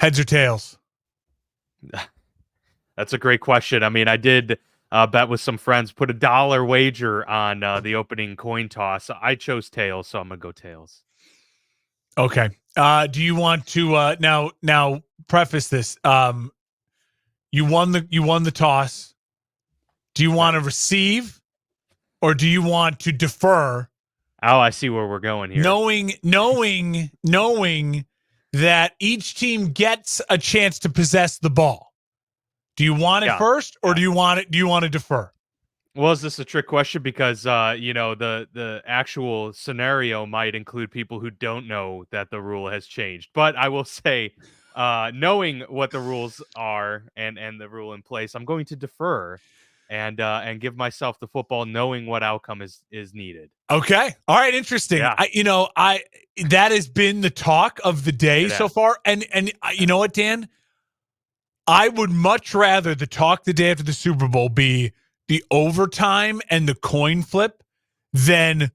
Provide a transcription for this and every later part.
Heads or tails? That's a great question. I mean, I did bet with some friends, put a dollar wager on the opening coin toss. I chose tails, so I'm gonna go tails. Okay. Do you want to now preface this? You won the toss. Do you want to receive or do you want to defer? Oh, I see where we're going here. Knowing that each team gets a chance to possess the ball. Do you want it first or do you want to defer? Well, is this a trick question? Because the actual scenario might include people who don't know that the rule has changed. But I will say, knowing what the rules are and the rule in place, I'm going to defer and give myself the football, knowing what outcome is needed. Okay. All right. Interesting. Yeah. That has been the talk of the day so far. And you know what, Dan? I would much rather the talk the day after the Super Bowl be the overtime and the coin flip than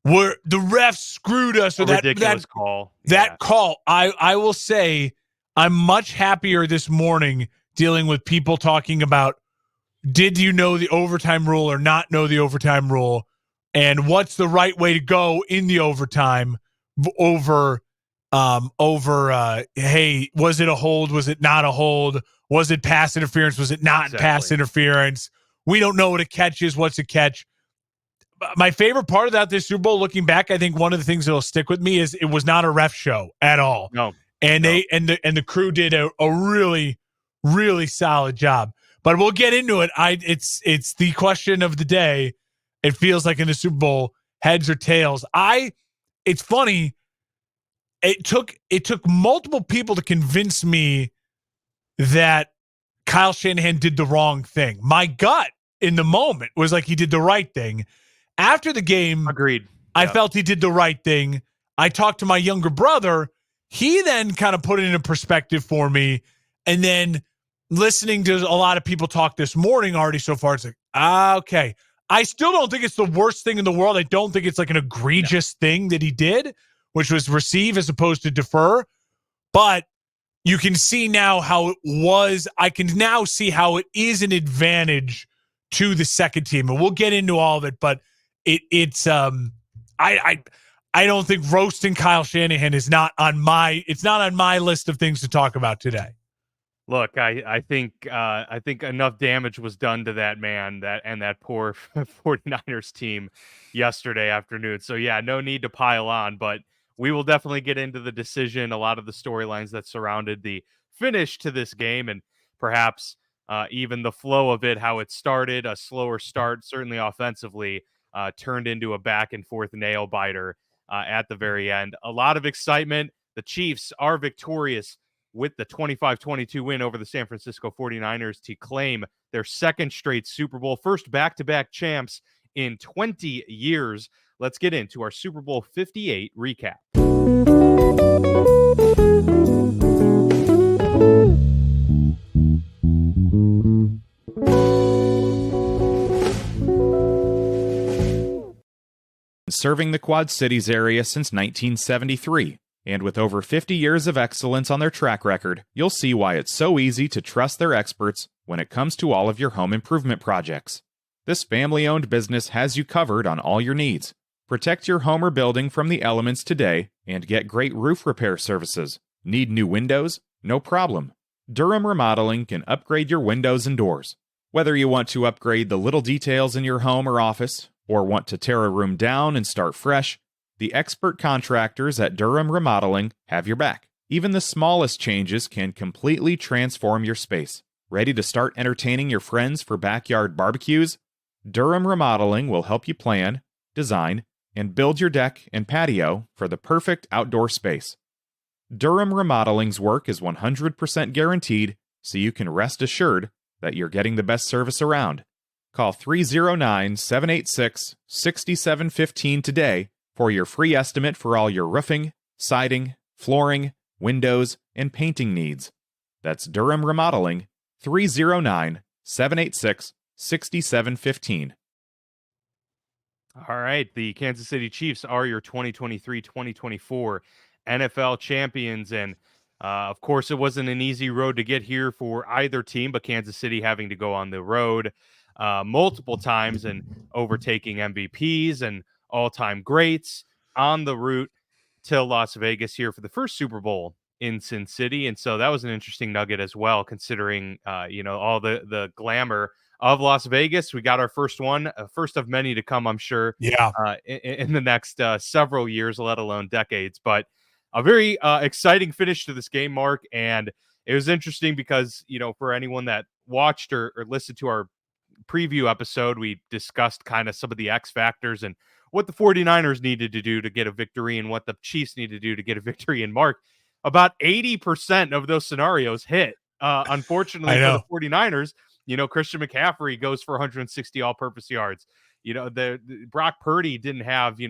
where the refs screwed us or that ridiculous call. That call. I will say I'm much happier this morning dealing with people talking about did you know the overtime rule or not know the overtime rule, and what's the right way to go in the overtime over hey, was it a hold? Was it not a hold? Was it pass interference? Was it not pass interference? We don't know what a catch is. What's a catch? My favorite part about this Super Bowl, looking back, I think one of the things that'll stick with me is it was not a ref show at all. No. And the crew did a really, really solid job. But we'll get into it. It's the question of the day. It feels like in the Super Bowl, heads or tails. It's funny. It took multiple people to convince me that Kyle Shanahan did the wrong thing. My gut in the moment was like he did the right thing. After the game, agreed. I felt he did the right thing. I talked to my younger brother. He then kind of put it into perspective for me. And then listening to a lot of people talk this morning already so far, it's like, okay. I still don't think it's the worst thing in the world. I don't think it's like an egregious thing that he did, which was receive as opposed to defer. But you can see now how it was. I can now see how it is an advantage to the second team. And we'll get into all of it, but I don't think roasting Kyle Shanahan is not on my list of things to talk about today. Look, I think enough damage was done to that man that poor 49ers team yesterday afternoon. So yeah, no need to pile on, but we will definitely get into the decision, a lot of the storylines that surrounded the finish to this game, and perhaps even the flow of it, how it started, a slower start, certainly offensively, turned into a back and forth nail biter at the very end. A lot of excitement. The Chiefs are victorious with the 25-22 win over the San Francisco 49ers to claim their second straight Super Bowl, first back-to-back champs in 20 years. Let's get into our Super Bowl 58 recap. Serving the Quad Cities area since 1973. And with over 50 years of excellence on their track record, you'll see why it's so easy to trust their experts when it comes to all of your home improvement projects. This family-owned business has you covered on all your needs. Protect your home or building from the elements today and get great roof repair services. Need new windows? No problem. Durham Remodeling can upgrade your windows and doors. Whether you want to upgrade the little details in your home or office, or want to tear a room down and start fresh, the expert contractors at Durham Remodeling have your back. Even the smallest changes can completely transform your space. Ready to start entertaining your friends for backyard barbecues? Durham Remodeling will help you plan, design, and build your deck and patio for the perfect outdoor space. Durham Remodeling's work is 100% guaranteed, so you can rest assured that you're getting the best service around. Call 309-786-6715 today for your free estimate for all your roofing, siding, flooring, windows, and painting needs. That's Durham Remodeling, 309-786-6715. All right, the Kansas City Chiefs are your 2023-2024 NFL champions, and Of course, it wasn't an easy road to get here for either team, but Kansas City having to go on the road multiple times and overtaking MVPs and all-time greats on the route to Las Vegas here for the first Super Bowl in Sin City. And so that was an interesting nugget as well, considering, all the glamour of Las Vegas. We got our first one, first of many to come, I'm sure, Yeah. in the next several years, let alone decades. But a very exciting finish to this game, Mark. And it was interesting because, for anyone that watched or listened to our preview episode, we discussed kind of some of the X factors and what the 49ers needed to do to get a victory and what the Chiefs need to do to get a victory. And Mark, about 80% of those scenarios hit. Unfortunately for the 49ers, Christian McCaffrey goes for 160 all-purpose yards. The Brock Purdy didn't have,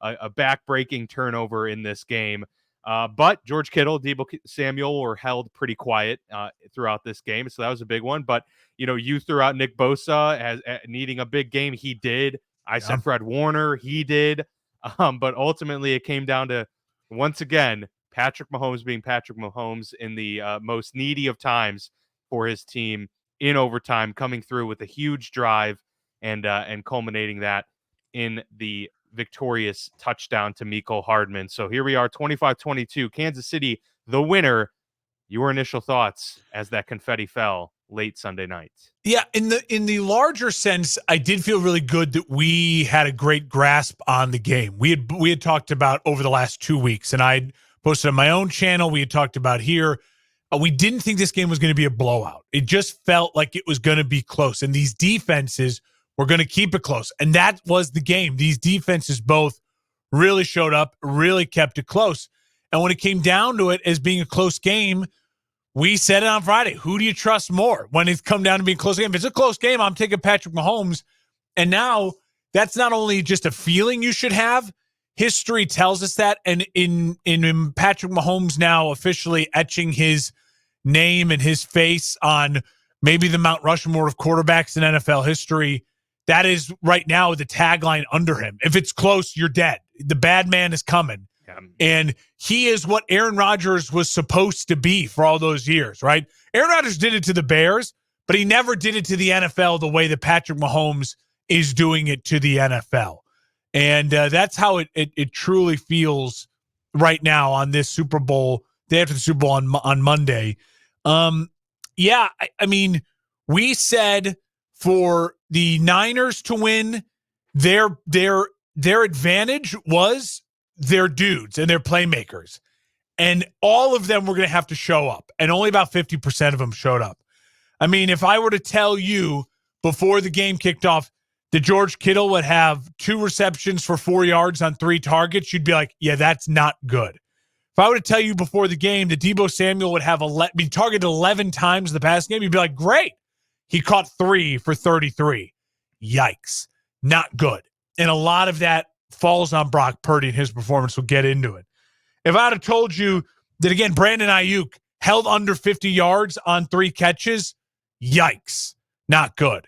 a back-breaking turnover in this game. But George Kittle, Deebo Samuel were held pretty quiet throughout this game. So that was a big one. But, you threw out Nick Bosa as needing a big game. He did. I said Fred Warner. He did. But ultimately, it came down to, once again, Patrick Mahomes being Patrick Mahomes in the most needy of times for his team in overtime, coming through with a huge drive and culminating that in the victorious touchdown to Mecole Hardman. So here we are, 25-22, Kansas City, the winner. Your initial thoughts as that confetti fell late Sunday night? Yeah, in the larger sense, I did feel really good that we had a great grasp on the game. We had talked about over the last 2 weeks, and I posted on my own channel. We had talked about here. We didn't think this game was going to be a blowout. It just felt like it was going to be close, and these defenses were going to keep it close, and that was the game. These defenses both really showed up, really kept it close, and when it came down to it as being a close game, we said it on Friday. Who do you trust more when it's come down to being a close game? If it's a close game, I'm taking Patrick Mahomes. And now that's not only just a feeling you should have. History tells us that. And in Patrick Mahomes now officially etching his name and his face on maybe the Mount Rushmore of quarterbacks in NFL history, that is right now the tagline under him. If it's close, you're dead. The bad man is coming. And he is what Aaron Rodgers was supposed to be for all those years, right? Aaron Rodgers did it to the Bears, but he never did it to the NFL the way that Patrick Mahomes is doing it to the NFL. And that's how it truly feels right now on this Super Bowl, day after the Super Bowl on Monday. I mean, we said for the Niners to win, their advantage was their dudes and their playmakers. And all of them were going to have to show up. And only about 50% of them showed up. I mean, if I were to tell you before the game kicked off that George Kittle would have 2 receptions for 4 yards on 3 targets, you'd be like, yeah, that's not good. If I were to tell you before the game that Deebo Samuel would have be targeted 11 times in the past game, you'd be like, great. He caught 3 for 33. Yikes. Not good. And a lot of that falls on Brock Purdy and his performance. We'll get into it. If I had told you that, again, Brandon Ayuk held under 50 yards on 3 catches, yikes, not good.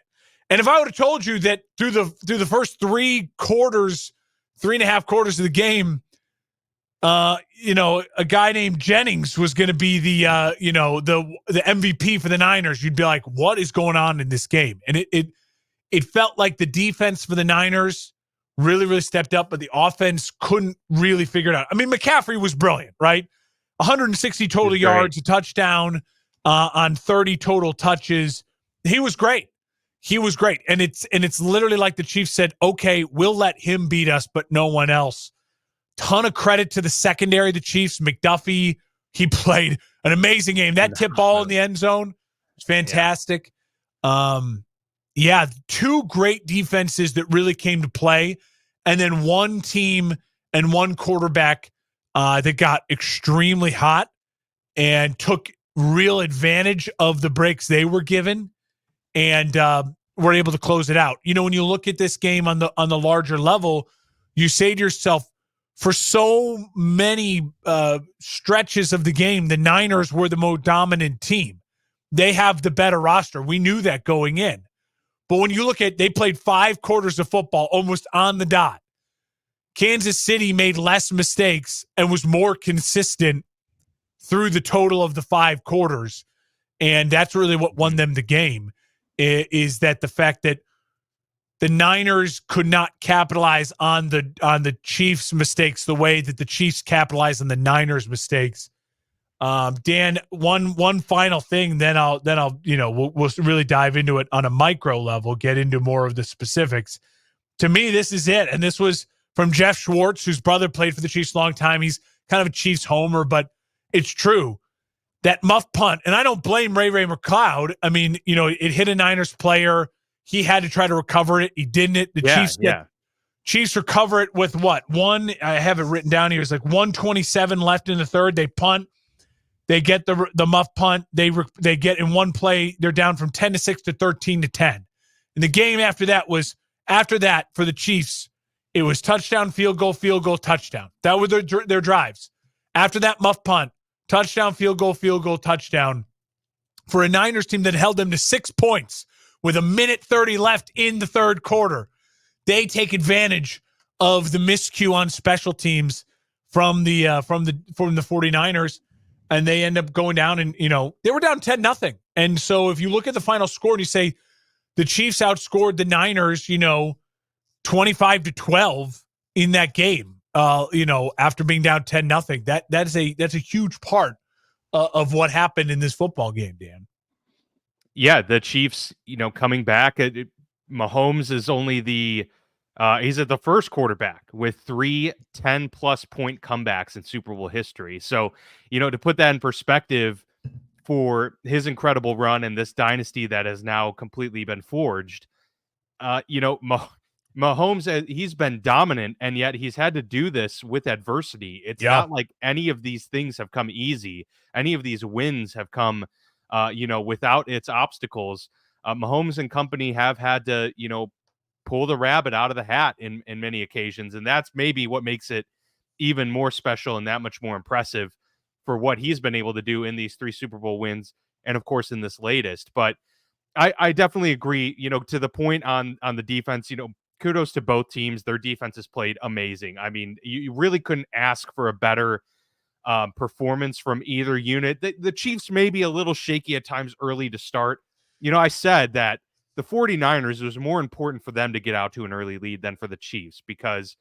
And if I would have told you that through the first 3.5 quarters of the game, a guy named Jennings was going to be the MVP for the Niners, you'd be like, what is going on in this game? And it felt like the defense for the Niners really, really stepped up, but the offense couldn't really figure it out. I mean, McCaffrey was brilliant, right? 160 total yards, a touchdown on 30 total touches. He was great. And it's literally like the Chiefs said, okay, we'll let him beat us, but no one else. Ton of credit to the secondary of the Chiefs. McDuffie, he played an amazing game. That tip ball in the end zone was fantastic. Yeah, 2 great defenses that really came to play, and then one team and one quarterback that got extremely hot and took real advantage of the breaks they were given, and were able to close it out. When you look at this game on the larger level, you say to yourself, for so many stretches of the game, the Niners were the more dominant team. They have the better roster. We knew that going in. But when you look at, they played 5 quarters of football almost on the dot. Kansas City made less mistakes and was more consistent through the total of the 5 quarters. And that's really what won them the game, is that the fact that the Niners could not capitalize on the Chiefs' mistakes the way that the Chiefs capitalized on the Niners' mistakes. Dan, one final thing, then I'll we'll really dive into it on a micro level, get into more of the specifics. To me, this is it, and this was from Jeff Schwartz, whose brother played for the Chiefs a long time. He's kind of a Chiefs homer, but it's true. That muff punt, and I don't blame Ray McCloud. I mean, it hit a Niners player. He had to try to recover it. He didn't. The Chiefs recover it with what? I have it written down here. It's like 1:27 left in the third. They punt. They get the muff punt. They get in one play. They're down from 10-6 to 13-10. And the game after that for the Chiefs, it was touchdown, field goal, touchdown. That were their drives. After that muff punt, touchdown, field goal, touchdown, for a Niners team that held them to 6 points with 1:30 left in the third quarter. They take advantage of the miscue on special teams from the 49ers, and they end up going down, and they were down 10-0. And so if you look at the final score and you say the Chiefs outscored the Niners, 25-12 in that game, after being down 10-0, that's a huge part of what happened in this football game, Dan. Yeah, the Chiefs, coming back. Mahomes is only he's at the first quarterback with 3 10-plus point comebacks in Super Bowl history. So, to put that in perspective for his incredible run and this dynasty that has now completely been forged, Mahomes, he's been dominant, and yet he's had to do this with adversity. It's not like any of these things have come easy. Any of these wins have come, without its obstacles. Mahomes and company have had to, pull the rabbit out of the hat in many occasions. And that's maybe what makes it even more special and that much more impressive for what he's been able to do in these 3 Super Bowl wins. And of course, in this latest, but I definitely agree, to the point on the defense, kudos to both teams. Their defense has played amazing. I mean, you really couldn't ask for a better performance from either unit. The Chiefs may be a little shaky at times early to start. I said that the 49ers, it was more important for them to get out to an early lead than for the Chiefs, because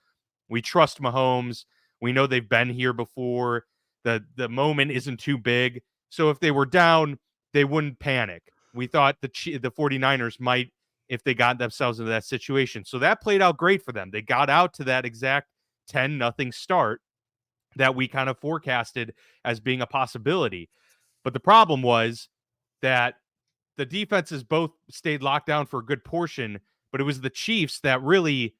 we trust Mahomes. We know they've been here before. The moment isn't too big. So if they were down, they wouldn't panic. We thought the 49ers might, if they got themselves into that situation. So that played out great for them. They got out to that exact 10-0 start that we kind of forecasted as being a possibility. But the problem was that the defenses both stayed locked down for a good portion, but it was the Chiefs that really,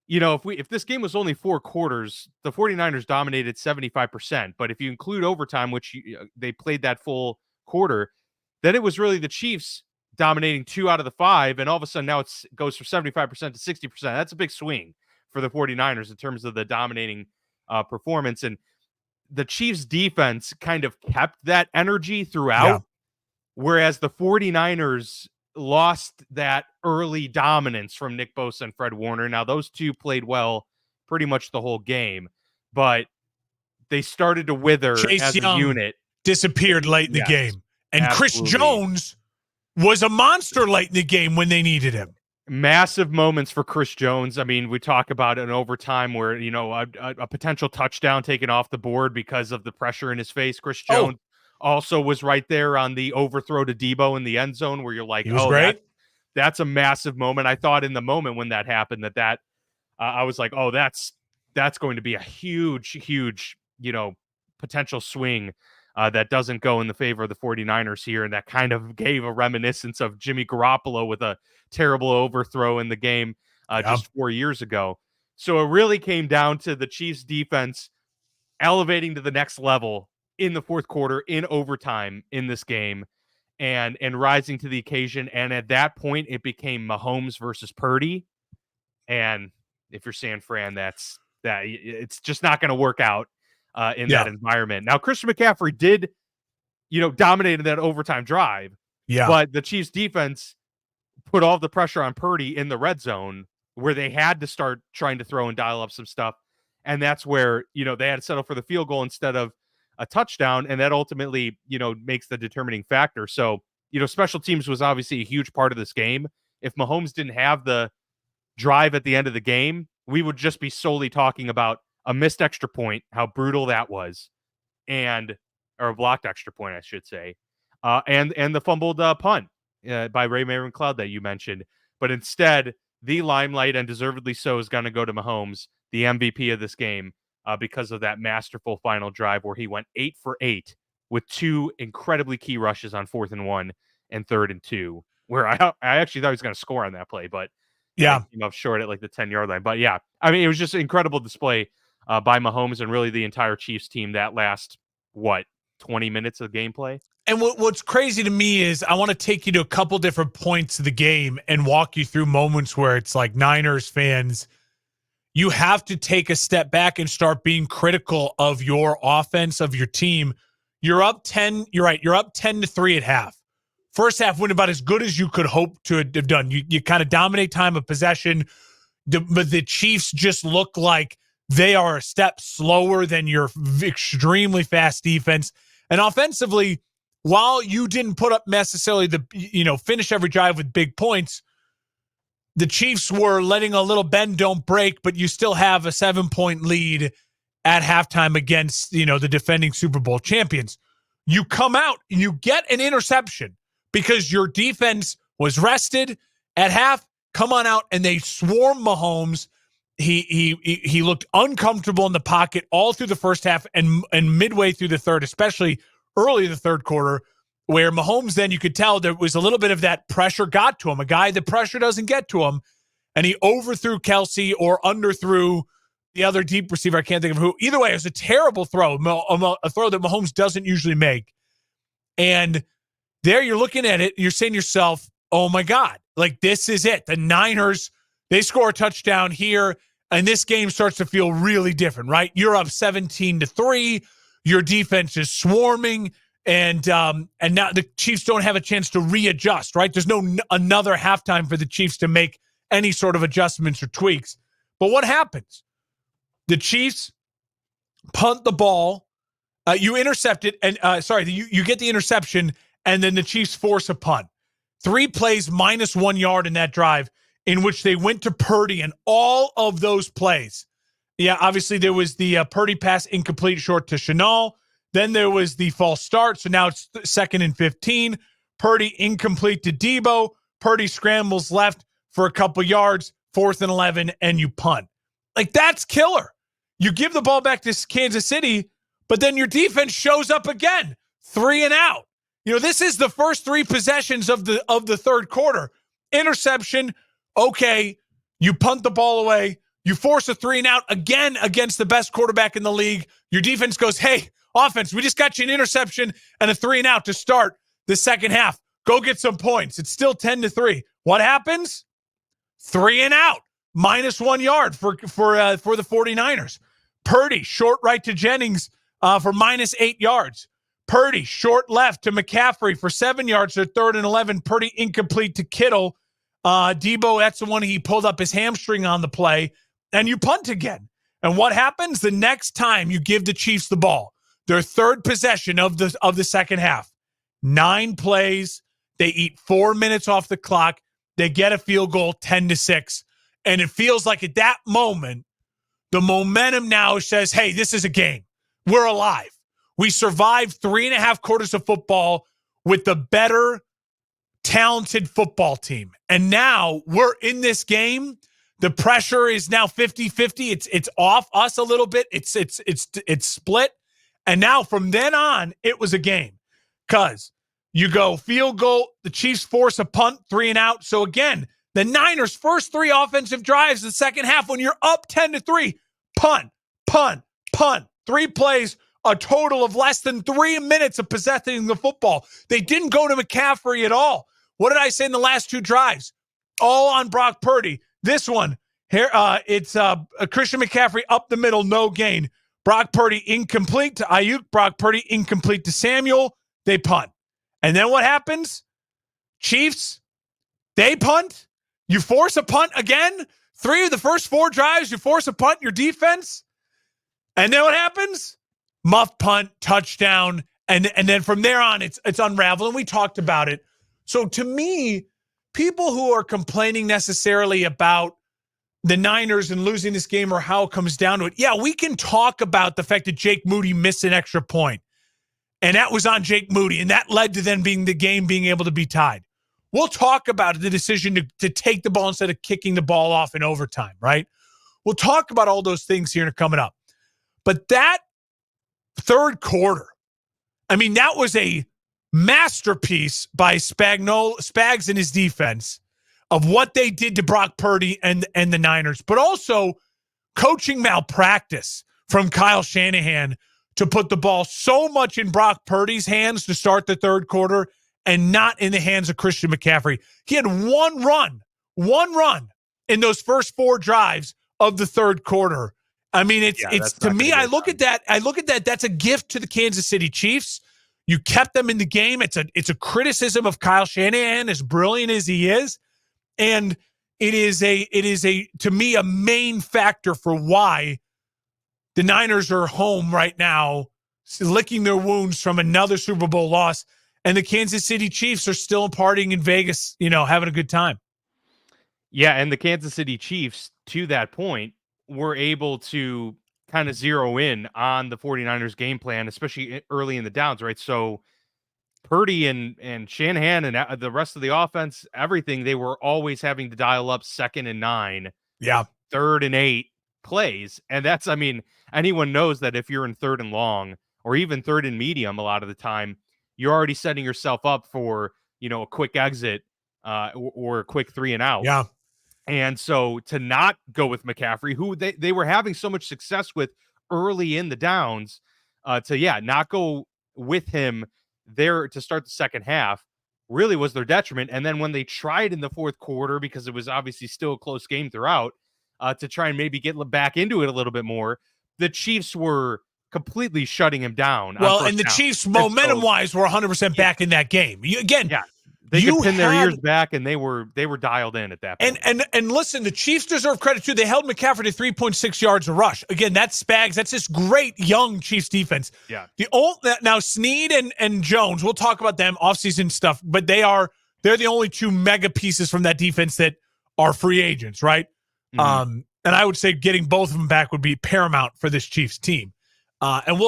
if this game was only 4 quarters, the 49ers dominated 75%. But if you include overtime, which they played that full quarter, then it was really the Chiefs dominating 2 out of the 5. And all of a sudden now it goes from 75% to 60%. That's a big swing for the 49ers in terms of the dominating performance. And the Chiefs defense kind of kept that energy throughout. Whereas the 49ers lost that early dominance from Nick Bosa and Fred Warner. Now, those two played well pretty much the whole game, but they started to wither as a unit. Disappeared late in the game. And absolutely. Chris Jones was a monster late in the game when they needed him. Massive moments for Chris Jones. I mean, we talk about an overtime where, a potential touchdown taken off the board because of the pressure in his face. Chris Jones also was right there on the overthrow to Debo in the end zone where you're like, great. That's a massive moment. I thought in the moment when that happened that I was like, that's going to be a huge, potential swing that doesn't go in the favor of the 49ers here. And that kind of gave a reminiscence of Jimmy Garoppolo with a terrible overthrow in the game just 4 years ago. So it really came down to the Chiefs defense elevating to the next level in the fourth quarter, in overtime in this game, and rising to the occasion. And at that point, it became Mahomes versus Purdy. And if you're San Fran, it's just not going to work out in that environment. Now, Christian McCaffrey did, dominate that overtime drive. Yeah. But the Chiefs defense put all the pressure on Purdy in the red zone where they had to start trying to throw and dial up some stuff. And that's where, they had to settle for the field goal instead of a touchdown, and that ultimately, makes the determining factor. So, special teams was obviously a huge part of this game. If Mahomes didn't have the drive at the end of the game, we would just be solely talking about a missed extra point, how brutal that was, or a blocked extra point, I should say, and the fumbled punt by Ray Marin Cloud that you mentioned. But instead, the limelight, and deservedly so, is going to go to Mahomes, the MVP of this game, because of that masterful final drive where he went 8 for 8 with 2 incredibly key rushes on 4th and 1 and 3rd and 2, where I actually thought he was going to score on that play, but Yeah. came up short at like the 10-yard line. But yeah, I mean, it was just an incredible display by Mahomes and really the entire Chiefs team that last, 20 minutes of gameplay. And what's crazy to me is I want to take you to a couple different points of the game and walk you through moments where it's like, Niners fans, you have to take a step back and start being critical of your offense, of your team. You're up 10. You're right. You're up 10-3 at half. First half went about as good as you could hope to have done. You kind of dominate time of possession, but the Chiefs just look like they are a step slower than your extremely fast defense. And offensively, while you didn't put up necessarily finish every drive with big points, the Chiefs were letting a little bend don't break, but you still have a 7-point lead at halftime against, the defending Super Bowl champions. You come out and you get an interception because your defense was rested at half. Come on out and they swarm Mahomes. He looked uncomfortable in the pocket all through the first half and midway through the third, especially early in the third quarter, where Mahomes, then you could tell there was a little bit of that pressure got to him. A guy, the pressure doesn't get to him, and he overthrew Kelsey or underthrew the other deep receiver. I can't think of who. Either way, it was a terrible throw, a throw that Mahomes doesn't usually make. And there you're looking at it, you're saying to yourself, oh my God, like this is it. The Niners, they score a touchdown here, and this game starts to feel really different, right? You're up 17-3. Your defense is swarming, and now the Chiefs don't have a chance to readjust, right? There's no another halftime for the Chiefs to make any sort of adjustments or tweaks. But what happens? The Chiefs punt the ball. You intercept it, and you get the interception, and then the Chiefs force a punt. 3 plays minus 1 yard in that drive, in which they went to Purdy, and all of those plays. Yeah, obviously there was the Purdy pass incomplete short to Chenal. Then there was the false start, so now it's 2nd and 15. Purdy incomplete to Debo. Purdy scrambles left for a couple yards, 4th and 11, and you punt. Like, that's killer. You give the ball back to Kansas City, but then your defense shows up again, 3 and out. This is the first 3 possessions of the third quarter. Interception, okay, you punt the ball away. You force a 3 and out again against the best quarterback in the league. Your defense goes, hey, offense, we just got you an interception and a 3 and out to start the second half. Go get some points. It's still 10-3. What happens? 3 and out, minus 1 yard for the 49ers. Purdy, short right to Jennings for minus 8 yards. Purdy, short left to McCaffrey for 7 yards to 3rd and 11. Purdy incomplete to Kittle. Debo, that's the one he pulled up his hamstring on the play. And you punt again. And what happens the next time you give the Chiefs the ball? Their third possession of the second half. 9 plays. They eat 4 minutes off the clock. They get a field goal, 10-6. And it feels like at that moment, the momentum now says, hey, this is a game. We're alive. We survived 3.5 quarters of football with the better, talented football team. And now we're in this game. The pressure is now 50-50. It's off us a little bit. It's split. And now from then on, it was a game. Because you go field goal, the Chiefs force a punt, 3 and out. So again, the Niners' first 3 offensive drives in the second half, when you're up 10-3, punt, punt, punt. 3 plays, a total of less than 3 minutes of possessing the football. They didn't go to McCaffrey at all. What did I say in the last 2 drives? All on Brock Purdy. This one, here, it's Christian McCaffrey up the middle, no gain. Brock Purdy incomplete to Ayuk. Brock Purdy incomplete to Samuel. They punt. And then what happens? Chiefs, they punt. You force a punt again. 3 of the first 4 drives, you force a punt, your defense. And then what happens? muff punt, touchdown, and then from there on, it's unraveling. We talked about it. So to me, people who are complaining necessarily about the Niners and losing this game or how it comes down to it, yeah, we can talk about the fact that Jake Moody missed an extra point, and that was on Jake Moody, and that led to then the game being able to be tied. We'll talk about the decision to take the ball instead of kicking the ball off in overtime, right? We'll talk about all those things here coming up. But that third quarter, I mean, that was a masterpiece by Spags and his defense of what they did to Brock Purdy and the Niners, but also coaching malpractice from Kyle Shanahan to put the ball so much in Brock Purdy's hands to start the third quarter and not in the hands of Christian McCaffrey. He had one run in those first 4 drives of the third quarter. I mean, it's to me, I look at that, that's a gift to the Kansas City Chiefs. You kept them in the game. It's a criticism of Kyle Shanahan, as brilliant as he is. And it is to me, a main factor for why the Niners are home right now, licking their wounds from another Super Bowl loss. And the Kansas City Chiefs are still partying in Vegas, having a good time. Yeah, and the Kansas City Chiefs, to that point, were able to kind of zero in on the 49ers game plan, especially early in the downs, right? So Purdy and Shanahan and the rest of the offense, everything, they were always having to dial up 2nd and 9, 3rd and 8 plays. And that's, I mean, anyone knows that if you're in 3rd and long or even 3rd and medium, a lot of the time, you're already setting yourself up for, a quick exit or a quick 3 and out. Yeah. And so to not go with McCaffrey, who they were having so much success with early in the downs, not go with him there to start the second half really was their detriment. And then when they tried in the fourth quarter, because it was obviously still a close game throughout, to try and maybe get back into it a little bit more, the Chiefs were completely shutting him down. Well, and the Chiefs, momentum-wise, were 100% back in that game. They could pin their ears back, and they were dialed in at that point. And listen, the Chiefs deserve credit too. They held McCaffrey to 3.6 yards a rush. Again, that's Spags. That's this great young Chiefs defense. Yeah. Now Snead and Jones, we'll talk about them offseason stuff, but they're the only 2 mega pieces from that defense that are free agents, right? Mm-hmm. And I would say getting both of them back would be paramount for this Chiefs team. And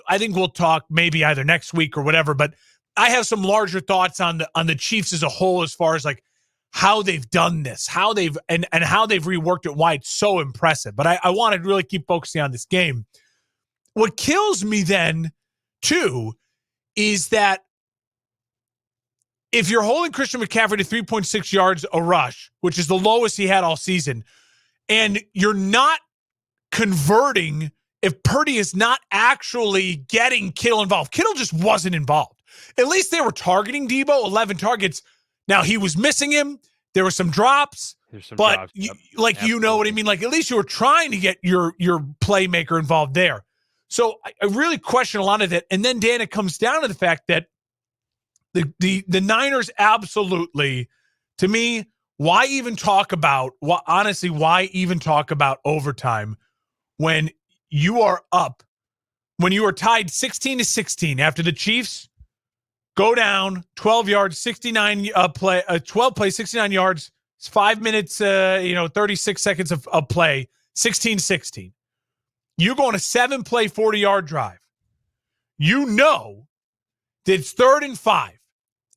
I think we'll talk maybe either next week or whatever, but I have some larger thoughts on the Chiefs as a whole, as far as like how they've done this, how they've reworked it, why it's so impressive. But I want to really keep focusing on this game. What kills me then, too, is that if you're holding Christian McCaffrey to 3.6 yards a rush, which is the lowest he had all season, and you're not converting, if Purdy is not actually getting Kittle involved, Kittle just wasn't involved. At least they were targeting Debo, 11 targets. Now, he was missing him. There were some drops. But you know what I mean? Like, at least you were trying to get your playmaker involved there. So I really question a lot of that. And then, Dan, it comes down to the fact that the Niners absolutely, to me, why even talk about overtime when you are up, when you are tied 16-16 after the Chiefs go down 12 yards, 69 12 plays, 69 yards. It's 5 minutes, 36 seconds of play, 16-16. You go on a 7-play, 40-yard drive. You know that it's 3rd and 5.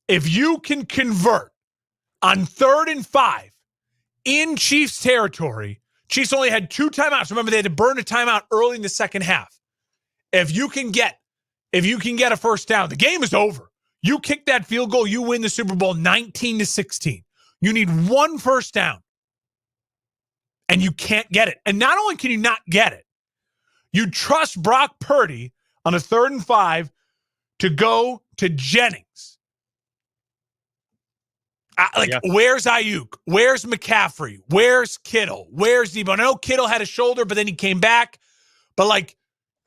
If you can convert on 3rd and 5 in Chiefs territory, Chiefs only had 2 timeouts. Remember, they had to burn a timeout early in the second half. If you can get a first down, the game is over. You kick that field goal, you win the Super Bowl 19-16. You need 1 first down, and you can't get it. And not only can you not get it, you trust Brock Purdy on a 3rd and 5 to go to Jennings. Where's Ayuk? Where's McCaffrey? Where's Kittle? Where's Debo? I know Kittle had a shoulder, but then he came back. But,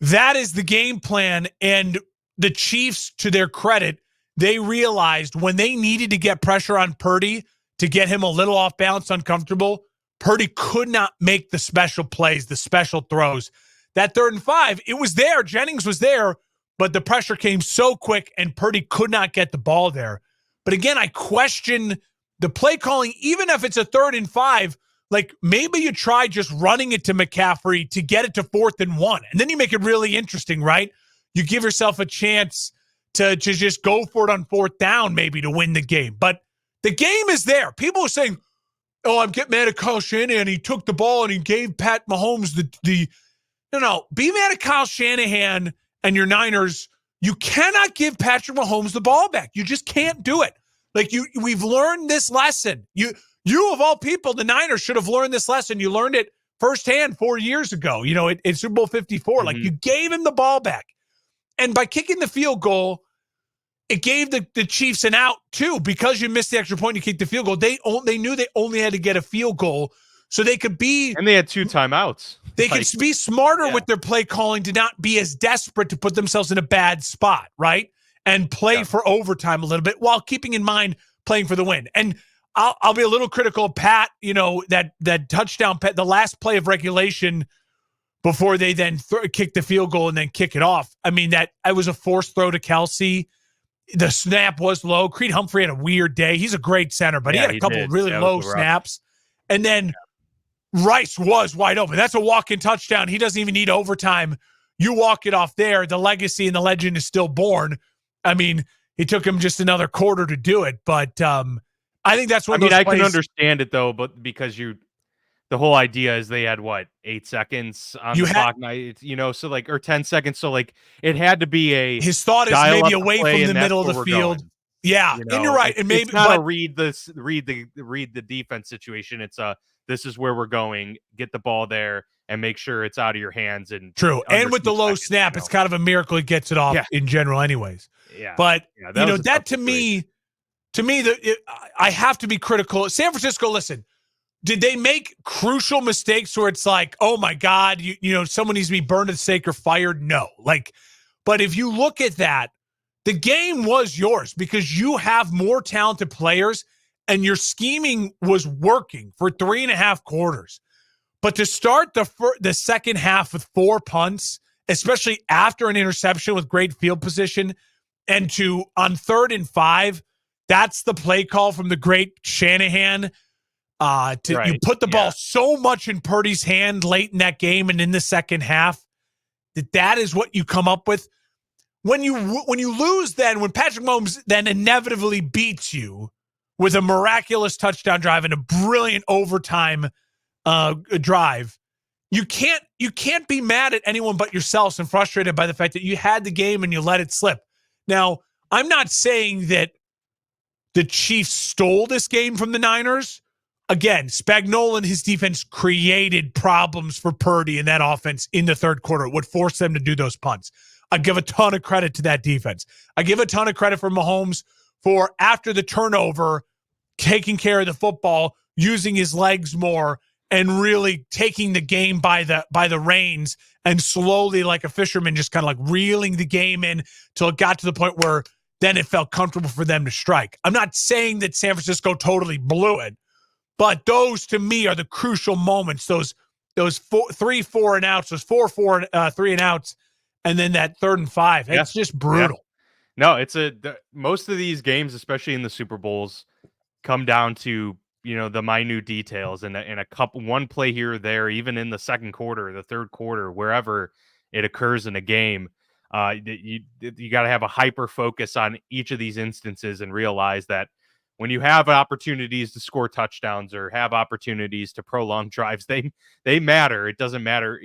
that is the game plan. And the Chiefs, to their credit, they realized when they needed to get pressure on Purdy to get him a little off balance, uncomfortable, Purdy could not make the special plays, the special throws that 3rd and 5, it was there. Jennings was there, but the pressure came so quick and Purdy could not get the ball there. But again, I question the play calling, even if it's a 3rd and 5, like maybe you try just running it to McCaffrey to get it to 4th and 1. And then you make it really interesting, right? You give yourself a chance to just go for it on 4th down, maybe to win the game. But the game is there. People are saying, oh, I'm getting mad at Kyle Shanahan. He took the ball and he gave Pat Mahomes the No. Be mad at Kyle Shanahan and your Niners. You cannot give Patrick Mahomes the ball back. You just can't do it. Like we've learned this lesson. You of all people, the Niners should have learned this lesson. You learned it firsthand 4 years ago, in Super Bowl 54. Mm-hmm. Like you gave him the ball back. And by kicking the field goal, it gave the Chiefs an out too, because you missed the extra point and you kicked the field goal. They knew they only had to get a field goal so they could be. And they had 2 timeouts. They could be smarter with their play calling to not be as desperate to put themselves in a bad spot, right? And play for overtime a little bit while keeping in mind playing for the win. And I'll be a little critical of Pat, that touchdown, the last play of regulation before they then kick the field goal and then kick it off. I mean, that it was a forced throw to Kelsey. The snap was low. Creed Humphrey had a weird day. He's a great center, but he had a couple of really low snaps. And then Rice was wide open. That's a walk-in touchdown. He doesn't even need overtime. You walk it off there. The legacy and the legend is still born. I mean, it took him just another quarter to do it, but I think that's what I can understand it though, but because the whole idea is they had 8 seconds on the clock night, so like, or 10 seconds. So like it had to be his thought is maybe away from the middle of the field. Going. Yeah. And you're right. And maybe it's not a read the defense situation. It's this is where we're going, get the ball there and make sure it's out of your hands. And true. And with the low snap, it's kind of a miracle he gets it off in general anyways. Yeah. But that to me, I have to be critical. San Francisco, listen, did they make crucial mistakes where it's like, oh my God, someone needs to be burned at the stake or fired? No. But if you look at that, the game was yours because you have more talented players and your scheming was working for 3.5 quarters. But to start the second half with 4 punts, especially after an interception with great field position, and on 3rd and 5, that's the play call from the great Shanahan. You put the ball so much in Purdy's hand late in that game and in the second half that is what you come up with. When you lose, then when Patrick Mahomes then inevitably beats you with a miraculous touchdown drive and a brilliant overtime drive, you can't be mad at anyone but yourselves and frustrated by the fact that you had the game and you let it slip. Now, I'm not saying that the Chiefs stole this game from the Niners. Again, Spagnuolo and his defense created problems for Purdy in that offense in the 3rd quarter. It would force them to do those punts. I give a ton of credit to that defense. I give a ton of credit for Mahomes for, after the turnover, taking care of the football, using his legs more, and really taking the game by the reins and slowly, like a fisherman, just kind of like reeling the game in till it got to the point where then it felt comfortable for them to strike. I'm not saying that San Francisco totally blew it, but those to me are the crucial moments. Those 3 4 and outs, those 4 3 and outs, and then that 3rd and 5. It's just brutal. No, most of these games, especially in the Super Bowls, come down to the minute details and one play here or there, even in the 2nd quarter, the 3rd quarter, wherever it occurs in a game. You got to have a hyper focus on each of these instances and realize that when you have opportunities to score touchdowns or have opportunities to prolong drives, they matter. It doesn't matter,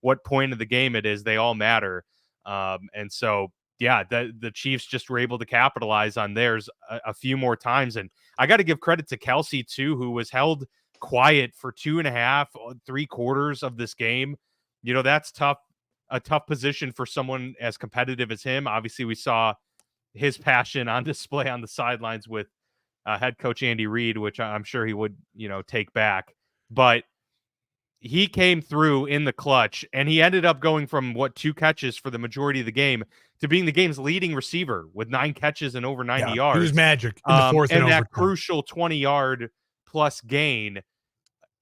what point of the game it is, they all matter. And so, the Chiefs just were able to capitalize on theirs a few more times. And I got to give credit to Kelsey too, who was held quiet for 2.5, 3 quarters of this game. That's tough. A tough position for someone as competitive as him. Obviously, we saw his passion on display on the sidelines with head coach Andy Reid, which I'm sure he would, take back. But he came through in the clutch, and he ended up going from 2 catches for the majority of the game to being the game's leading receiver with 9 catches and over 90 yards. He was magic in the 4th and that crucial 20-yard plus gain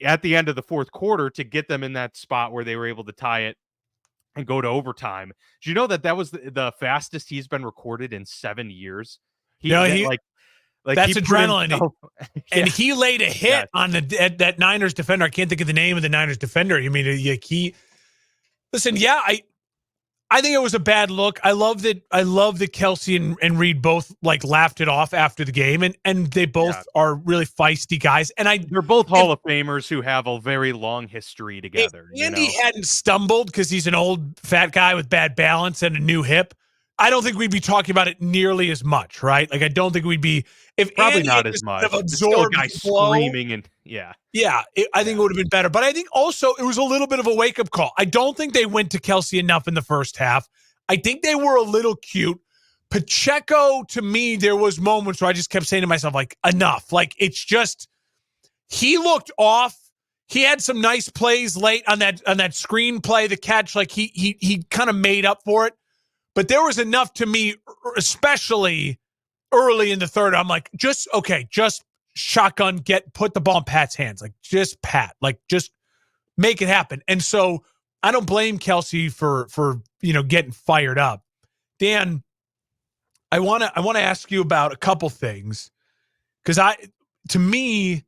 at the end of the 4th quarter to get them in that spot where they were able to tie it and go to overtime. Do you know that was the fastest he's been recorded in 7 years? That's He put adrenaline. himself, And he laid a hit on that Niners defender. I can't think of the name of the Niners defender. I mean, listen, I think it was a bad look. I love that Kelsey and Reed both like laughed it off after the game, and they both are really feisty guys. And they're both Hall of Famers who have a very long history together. If Andy hadn't stumbled because he's an old fat guy with bad balance and a new hip, I don't think we'd be talking about it nearly as much, right? Like I don't think we'd be probably Andy not as much. Absorbed still a guy screaming and I think it would have been better. But I think also it was a little bit of a wake-up call. I don't think they went to Kelsey enough in the first half. I think they were a little cute. Pacheco, to me, there was moments where I just kept saying to myself, like, enough. Like, it's just, he looked off. He had some nice plays late on that screen play, the catch. Like, he kind of made up for it. But there was enough to me, especially early in the third. I'm like, just shotgun, put the ball in Pat's hands. Like, just Pat. Like, just make it happen. And so I don't blame Kelsey for getting fired up. Dan, I want to ask you about a couple things, because to me,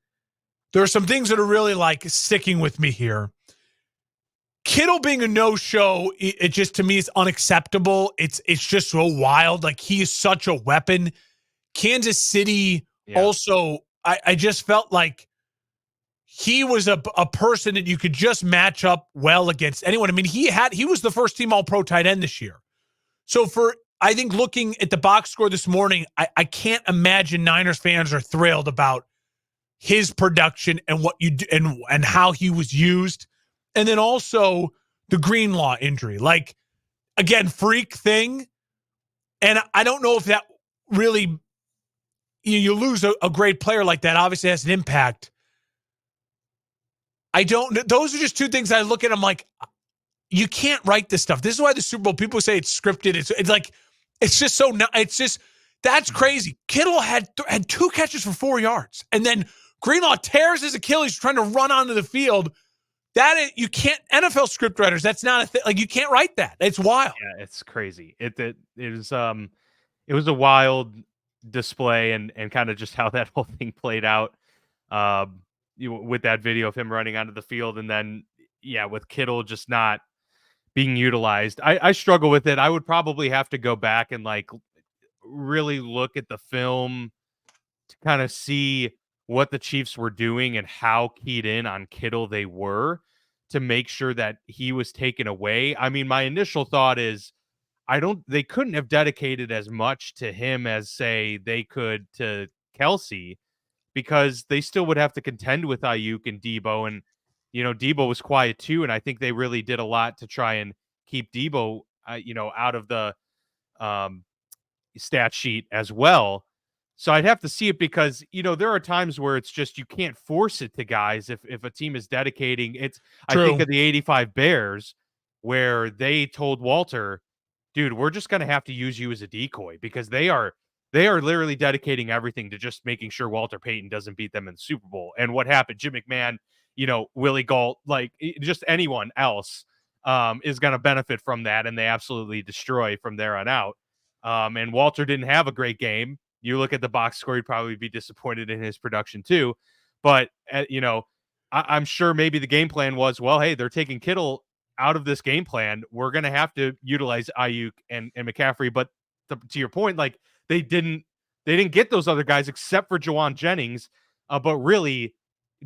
there are some things that are really like sticking with me here. Kittle being a no-show, it just, to me, is unacceptable. It's just so wild. Like, he is such a weapon. Kansas City also, I just felt like he was a person that you could just match up well against anyone. I mean, he was the first team All-Pro tight end this year. So I think looking at the box score this morning, I can't imagine Niners fans are thrilled about his production and what you do and how he was used. And then also the Greenlaw injury. Like, again, freak thing. And I don't know if that really, you lose a great player like that, obviously has an impact. Those are just two things I look at. I'm like, you can't write this stuff. This is why the Super Bowl, people say it's scripted. It's like, it's just so, it's just, that's crazy. Kittle had 2 catches for 4 yards. And then Greenlaw tears his Achilles trying to run onto the field. You can't, NFL scriptwriters, that's not a thing. Like, you can't write that. It's wild. Yeah, it's crazy. It was a wild display and kind of just how that whole thing played out. With that video of him running onto the field, and then with Kittle just not being utilized. I struggle with it. I would probably have to go back and like really look at the film to kind of see what the Chiefs were doing and how keyed in on Kittle they were to make sure that he was taken away. I mean, my initial thought is they couldn't have dedicated as much to him as, say, they could to Kelsey, because they still would have to contend with Ayuk and Debo. And, Debo was quiet too. And I think they really did a lot to try and keep Debo, out of the stat sheet as well. So I'd have to see it, because, there are times where it's just, you can't force it to guys. If a team is dedicating it's, True. I think of the 85 Bears where they told Walter, dude, we're just going to have to use you as a decoy, because they are literally dedicating everything to just making sure Walter Payton doesn't beat them in the Super Bowl. And what happened? Jim McMahon, Willie Gault, like just anyone else is going to benefit from that. And they absolutely destroy from there on out. And Walter didn't have a great game. You look at the box score, he'd probably be disappointed in his production too. But, I'm sure maybe the game plan was, well, hey, they're taking Kittle out of this game plan. We're going to have to utilize Ayuk and McCaffrey. But to your point, like, they didn't get those other guys except for Jawan Jennings. But really,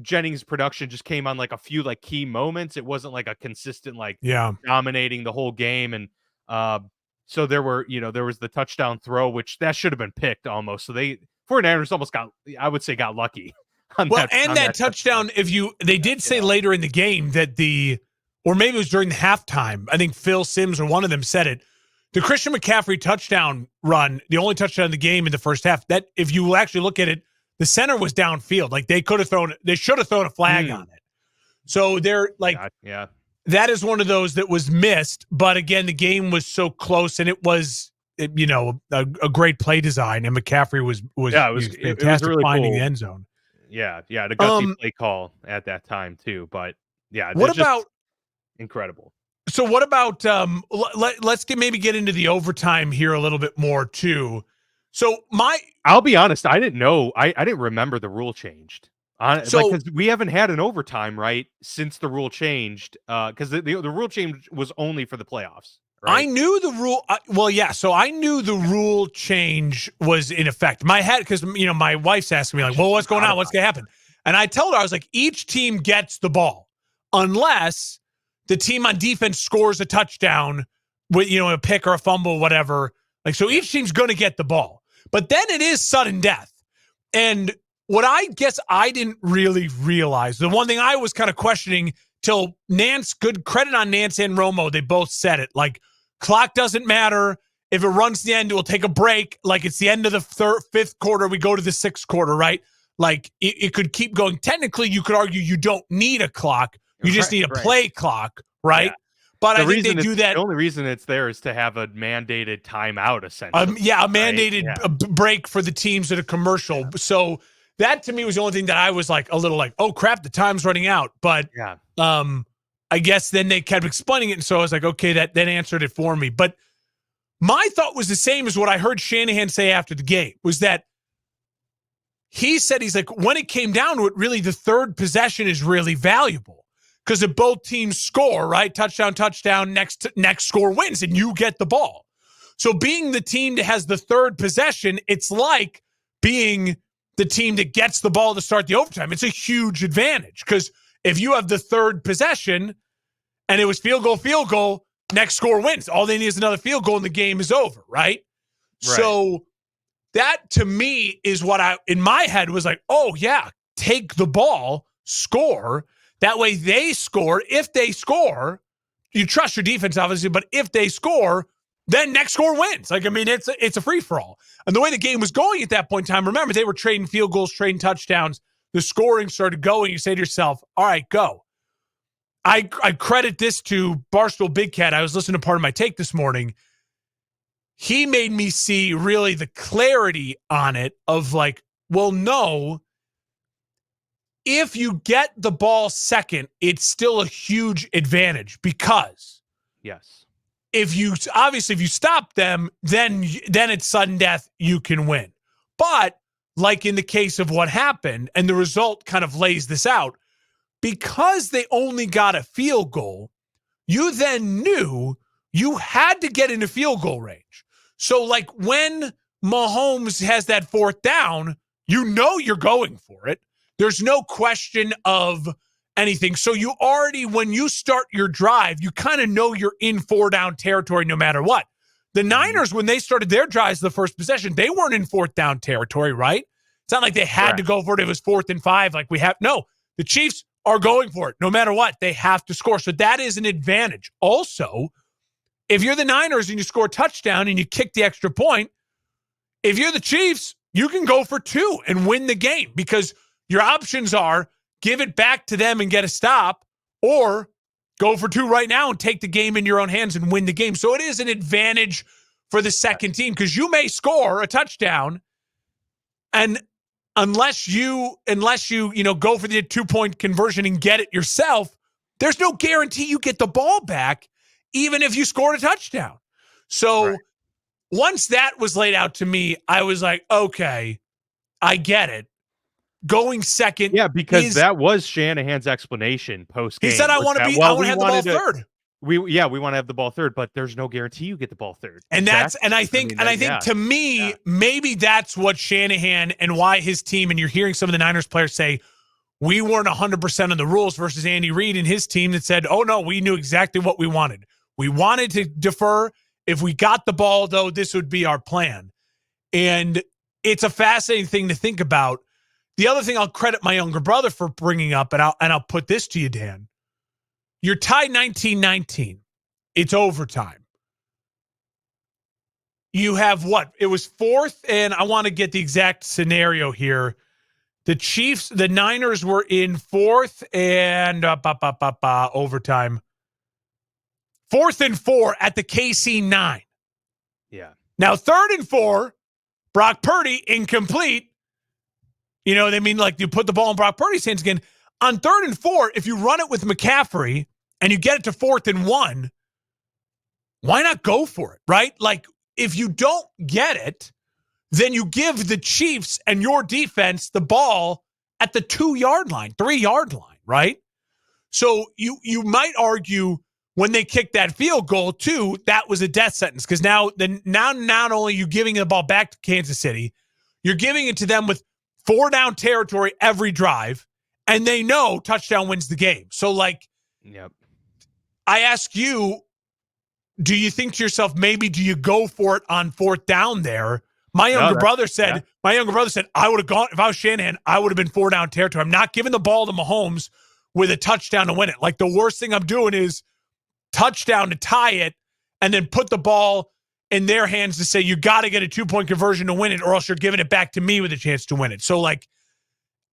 Jennings' production just came on like a few like key moments. It wasn't like a consistent, like dominating the whole game. And so there was the touchdown throw, which that should have been picked almost. So 49ers almost got lucky on that touchdown. They did say later in the game that or maybe it was during the halftime, I think Phil Simms or one of them said it, the Christian McCaffrey touchdown run, the only touchdown of the game in the first half, that if you actually look at it, the center was downfield. Like, they should have thrown a flag on it. So they're like, that is one of those that was missed. But again, the game was so close, and it was, a great play design, and McCaffrey was fantastic, it was really finding the end zone. Yeah, the gutsy play call at that time too. But what about incredible? So what about let's maybe get into the overtime here a little bit more too. So I'll be honest, I didn't know. I didn't remember the rule changed. So- Because we haven't had an overtime, right, since the rule changed. Because the rule change was only for the playoffs. I Right? knew the rule. So I knew the rule change was in effect. My head, because my wife's asking me like, "Well, what's going on? What's going to happen?" And I told her, I was like, "Each team gets the ball unless the team on defense scores a touchdown with a pick or a fumble, or whatever. Like, so each team's going to get the ball, but then it is sudden death." And what I guess I didn't really realize, the one thing I was kind of questioning till Nance, good credit on Nance and Romo, they both said it. Like, clock doesn't matter. If it runs to the end, we'll take a break. Like, it's the end of the fifth quarter. We go to the sixth quarter, right? Like, it could keep going. Technically, you could argue you don't need a clock. You just need a play clock, right? Yeah. But I think they do that. The only reason it's there is to have a mandated timeout, essentially. A mandated break for the teams at a commercial. Yeah. So that to me was the only thing that I was like a little like, oh crap, the time's running out. But I guess then they kept explaining it, and so I was like, okay, that answered it for me. But my thought was the same as what I heard Shanahan say after the game, was that he said, he's like, when it came down to it, really the third possession is really valuable. Because if both teams score, right, touchdown, next score wins, and you get the ball. So being the team that has the third possession, it's like being the team that gets the ball to start the overtime. It's a huge advantage because if you have the third possession and it was field goal, next score wins. All they need is another field goal and the game is over, right? So that to me is what in my head was like, oh yeah, take the ball, score. That way they score. If they score, you trust your defense, obviously, but if they score, then next score wins. Like, I mean, it's a free-for-all. And the way the game was going at that point in time, remember, they were trading field goals, trading touchdowns. The scoring started going. You say to yourself, all right, go. I credit this to Barstool Big Cat. I was listening to part of my take this morning. He made me see really the clarity on it of like, well, no, if you get the ball second, it's still a huge advantage because if you stop them, then it's sudden death, you can win. But like in the case of what happened, and the result kind of lays this out, because they only got a field goal, you then knew you had to get into field goal range. So like when Mahomes has that fourth down, you know you're going for it. There's no question of anything. So you already, when you start your drive, you kind of know you're in 4-down territory no matter what. The Niners, when they started their drives the first possession, they weren't in 4th-down territory, right? It's not like they had to go for it. It was 4th and 5 like we have. No, the Chiefs are going for it. No matter what, they have to score. So that is an advantage. Also, if you're the Niners and you score a touchdown and you kick the extra point, if you're the Chiefs, you can go for 2 and win the game because your options are give it back to them and get a stop, or go for 2 right now and take the game in your own hands and win the game. So it is an advantage for the second team because you may score a touchdown, and unless you go for the 2-point conversion and get it yourself, there's no guarantee you get the ball back, even if you scored a touchdown. So once that was laid out to me, I was like, okay, I get it. Going second. Yeah, because that was Shanahan's explanation post-game. He said, I want to have the ball third. We want to have the ball third, but there's no guarantee you get the ball third. And I think to me, maybe that's what Shanahan and why his team, and you're hearing some of the Niners players say, we weren't 100% on the rules versus Andy Reid and his team that said, oh no, we knew exactly what we wanted. We wanted to defer. If we got the ball, though, this would be our plan. And it's a fascinating thing to think about. The other thing I'll credit my younger brother for bringing up, and I'll put this to you, Dan. You're tied 19-19. It's overtime. You have what? It was 4th, and I want to get the exact scenario here. The Niners were in 4th and overtime. 4th and 4 at the KC 9. Yeah. Now 3rd and 4, Brock Purdy incomplete. You know what I mean? Like you put the ball in Brock Purdy's hands again. On 3rd and 4, if you run it with McCaffrey and you get it to 4th and 1, why not go for it, right? Like, if you don't get it, then you give the Chiefs and your defense the ball at the 2-yard line, 3-yard line, right? So you might argue when they kicked that field goal too, that was a death sentence, because now not only are you giving the ball back to Kansas City, you're giving it to them with 4 down territory every drive, and they know touchdown wins the game. So, like, yep. I ask you, do you think to yourself, maybe do you go for it on 4th down there? My younger brother said, I would have gone, if I was Shanahan, I would have been 4 down territory. I'm not giving the ball to Mahomes with a touchdown to win it. Like, the worst thing I'm doing is touchdown to tie it and then put the ball in their hands to say, you got to get a 2-point conversion to win it, or else you're giving it back to me with a chance to win it. So, like,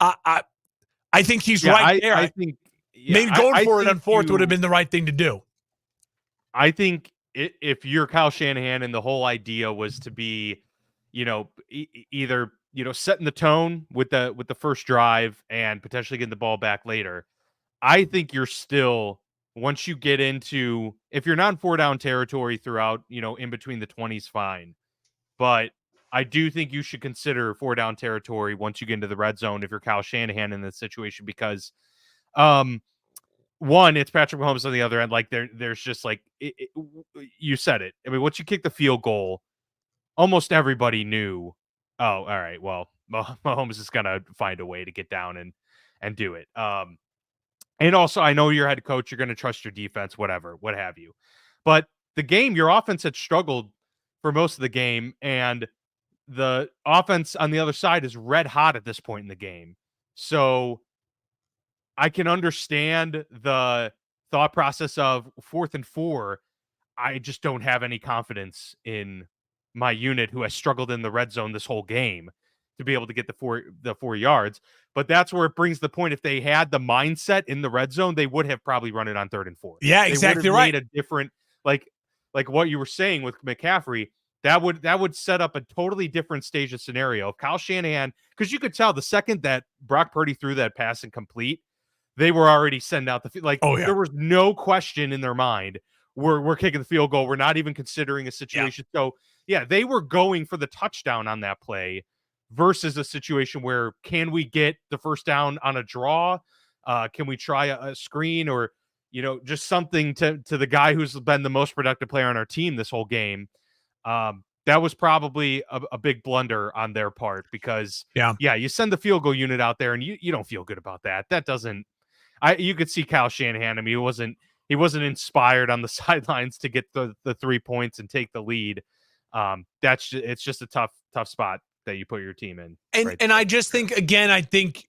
I think he's right there. I think maybe going for it on 4th would have been the right thing to do. I think if you're Kyle Shanahan and the whole idea was to be, either, setting the tone with the first drive and potentially getting the ball back later, I think you're still, once you get into, if you're not in 4 down territory throughout, in between the 20s, fine. But I do think you should consider 4 down territory once you get into the red zone if you're Kyle Shanahan in this situation, because one, it's Patrick Mahomes on the other end. Like, there's just like, you said it. I mean, once you kick the field goal, almost everybody knew, oh, all right, well, Mahomes is going to find a way to get down and do it. And also, I know you're head coach, you're going to trust your defense, whatever, what have you. But the game, your offense had struggled for most of the game, and the offense on the other side is red hot at this point in the game. So I can understand the thought process of 4th and 4. I just don't have any confidence in my unit, who has struggled in the red zone this whole game, to be able to get the 4 yards. But that's where it brings the point. If they had the mindset in the red zone, they would have probably run it on 3rd and 4. Yeah, exactly right. Made a different, like what you were saying with McCaffrey, that would set up a totally different stage of scenario. If Kyle Shanahan, because you could tell the second that Brock Purdy threw that pass incomplete, they were already sending out there was no question in their mind. We're kicking the field goal. We're not even considering a situation. Yeah. So yeah, they were going for the touchdown on that play, versus a situation where, can we get the first down on a draw? Can we try a screen, or, just something to the guy who's been the most productive player on our team this whole game? That was probably a big blunder on their part, because you send the field goal unit out there and you don't feel good about that. That doesn't, you could see Kyle Shanahan. I mean, he wasn't inspired on the sidelines to get the 3 points and take the lead. It's just a tough spot that you put your team in. And I just think, again, I think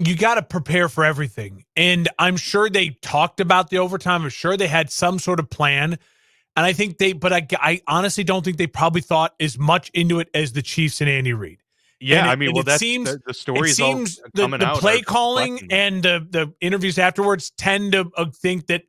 you got to prepare for everything. And I'm sure they talked about the overtime. I'm sure they had some sort of plan. And I think I honestly don't think they probably thought as much into it as the Chiefs and Andy Reid. Yeah, it seems the stories all coming out. The play calling and the interviews afterwards tend to think that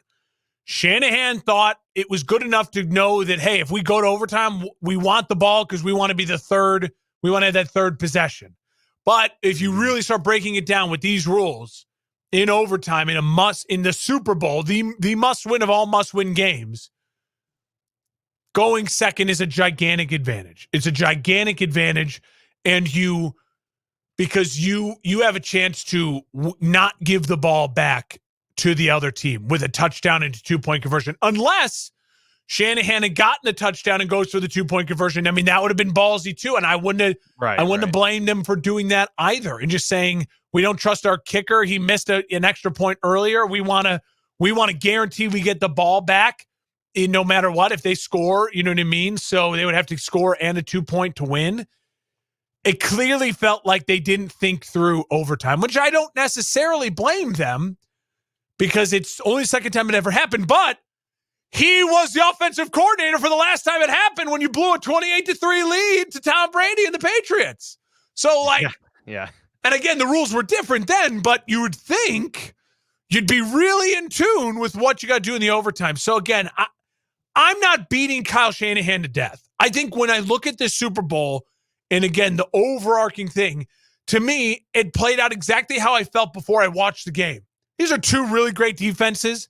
Shanahan thought it was good enough to know that, hey, if we go to overtime, we want the ball because we want to be the third. We want to have that third possession. But if you really start breaking it down with these rules in overtime, in the Super Bowl, the must win of all must win games, going second is a gigantic advantage. It's a gigantic advantage, and because you have a chance to not give the ball back to the other team with a touchdown and a 2-point conversion, unless Shanahan had gotten the touchdown and goes for the 2-point conversion. I mean, that would have been ballsy too, and I wouldn't have blamed them for doing that either. And just saying, we don't trust our kicker. He missed an extra point earlier. We want to guarantee we get the ball back no matter what. If they score, you know what I mean? So they would have to score and a 2-point to win. It clearly felt like they didn't think through overtime, which I don't necessarily blame them, because it's only the second time it ever happened. But he was the offensive coordinator for the last time it happened, when you blew a 28-3 lead to Tom Brady and the Patriots. So, yeah. And again, the rules were different then, but you would think you'd be really in tune with what you got to do in the overtime. So again, I'm not beating Kyle Shanahan to death. I think when I look at this Super Bowl, and again, the overarching thing, to me, it played out exactly how I felt before I watched the game. These are two really great defenses.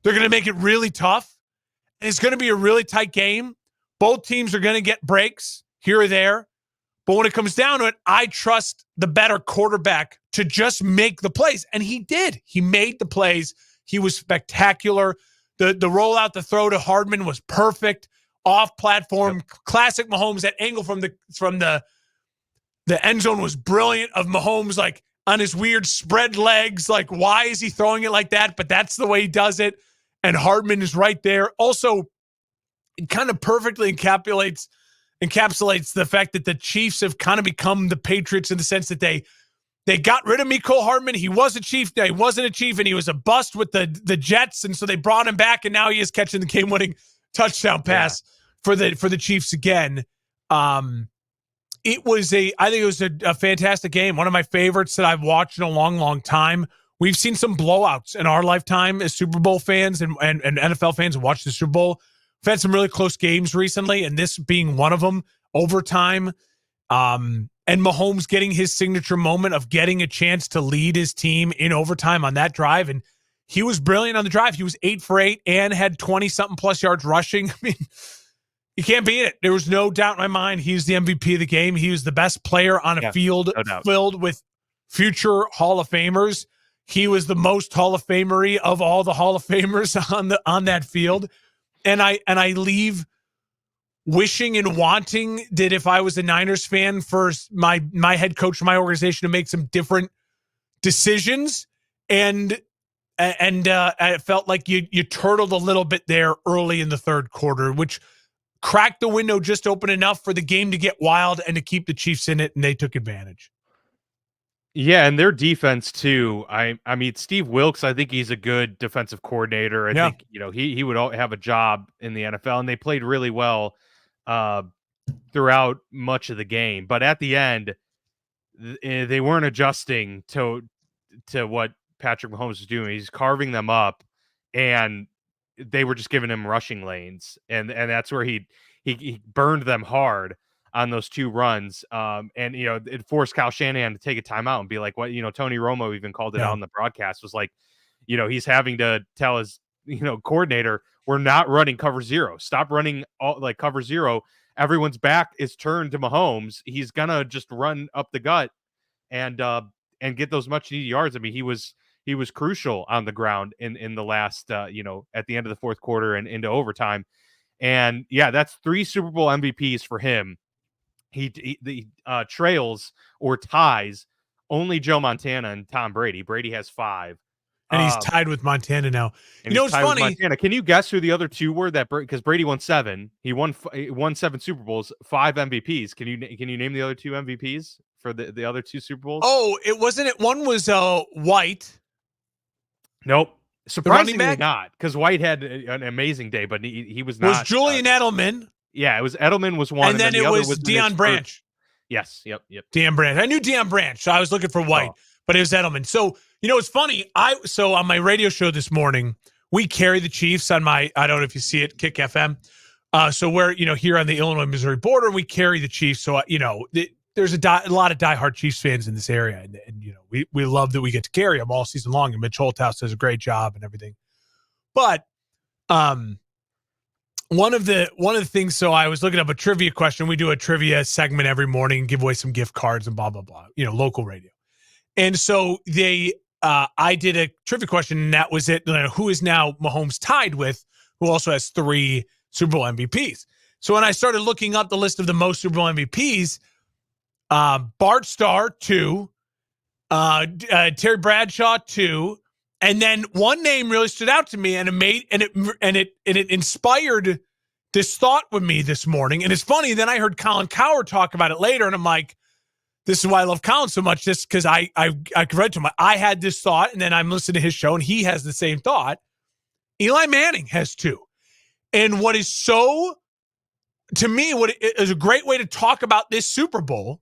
They're going to make it really tough. It's going to be a really tight game. Both teams are going to get breaks here or there. But when it comes down to it, I trust the better quarterback to just make the plays. And he did. He made the plays. He was spectacular. The rollout, the throw to Hardman was perfect. Off platform, classic Mahomes. That angle from the end zone was brilliant, of Mahomes like on his weird spread legs. Like, why is he throwing it like that? But that's the way he does it. And Hardman is right there. Also, it kind of perfectly encapsulates the fact that the Chiefs have kind of become the Patriots in the sense that they got rid of Mecole Hardman. He was a Chief. He wasn't a Chief, and he was a bust with the Jets, and so they brought him back, and now he is catching the game-winning touchdown pass for the Chiefs again. I think it was a fantastic game. One of my favorites that I've watched in a long, long time. We've seen some blowouts in our lifetime as Super Bowl fans and NFL fans who watch the Super Bowl. We've had some really close games recently, and this being one of them, overtime. And Mahomes getting his signature moment of getting a chance to lead his team in overtime on that drive. And he was brilliant on the drive. He was 8 for 8 and had 20-something plus yards rushing. I mean, you can't beat it. There was no doubt in my mind he's the MVP of the game. He was the best player on a field filled with future Hall of Famers. He was the most Hall of Famery of all the Hall of Famers on that field. And I leave wishing and wanting that if I was a Niners fan, for my head coach for my organization to make some different decisions. And I felt like you turtled a little bit there early in the third quarter, which cracked the window just open enough for the game to get wild and to keep the Chiefs in it, and they took advantage. Yeah, and their defense too. I mean, Steve Wilkes, I think he's a good defensive coordinator. I think, he would have a job in the NFL, and they played really well throughout much of the game. But at the end, they weren't adjusting to what Patrick Mahomes was doing. He's carving them up, and they were just giving him rushing lanes, and that's where he burned them hard on those 2 runs. And, it forced Kyle Shanahan to take a timeout and be like, what, Tony Romo even called it out on the broadcast, was like, he's having to tell his, coordinator, we're not running cover 0. Stop running cover 0. Everyone's back is turned to Mahomes. He's gonna just run up the gut and get those much needed yards. I mean, he was crucial on the ground in the last, at the end of the fourth quarter and into overtime. And that's 3 Super Bowl MVPs for him. He trails or ties only Joe Montana and Tom Brady. Brady has 5. And he's tied with Montana now. It's funny. Can you guess who the other 2 were? Because Brady won 7. He won 7 Super Bowls, 5 MVPs. Can you name the other 2 MVPs for the other 2 Super Bowls? Oh, one was White. Nope. Surprisingly not, because White had an amazing day, but he was not. Was Julian Edelman. Yeah, it was Edelman was one. And then it was Deion Branch. Yes, yep. Deion Branch. I knew Deion Branch, so I was looking for White, but it was Edelman. So, it's funny. So on my radio show this morning, we carry the Chiefs on I don't know if you see it, Kick FM. So we're, here on the Illinois-Missouri border, we carry the Chiefs. So, there's a lot of diehard Chiefs fans in this area. And we love that we get to carry them all season long. And Mitch Holthouse does a great job and everything. But one of the things, so I was looking up a trivia question. We do a trivia segment every morning and give away some gift cards and blah, blah, blah, local radio. And so I did a trivia question, and that was it. Who is now Mahomes tied with, who also has 3 Super Bowl MVPs. So when I started looking up the list of the most Super Bowl MVPs, Bart Starr 2, Terry Bradshaw 2, and then one name really stood out to me, and it inspired this thought with me this morning. And it's funny, then I heard Colin Cowherd talk about it later, and I'm like, this is why I love Colin so much, just because I read to him. I had this thought, and then I'm listening to his show, and he has the same thought. Eli Manning has 2. And what is so, to me, what is a great way to talk about this Super Bowl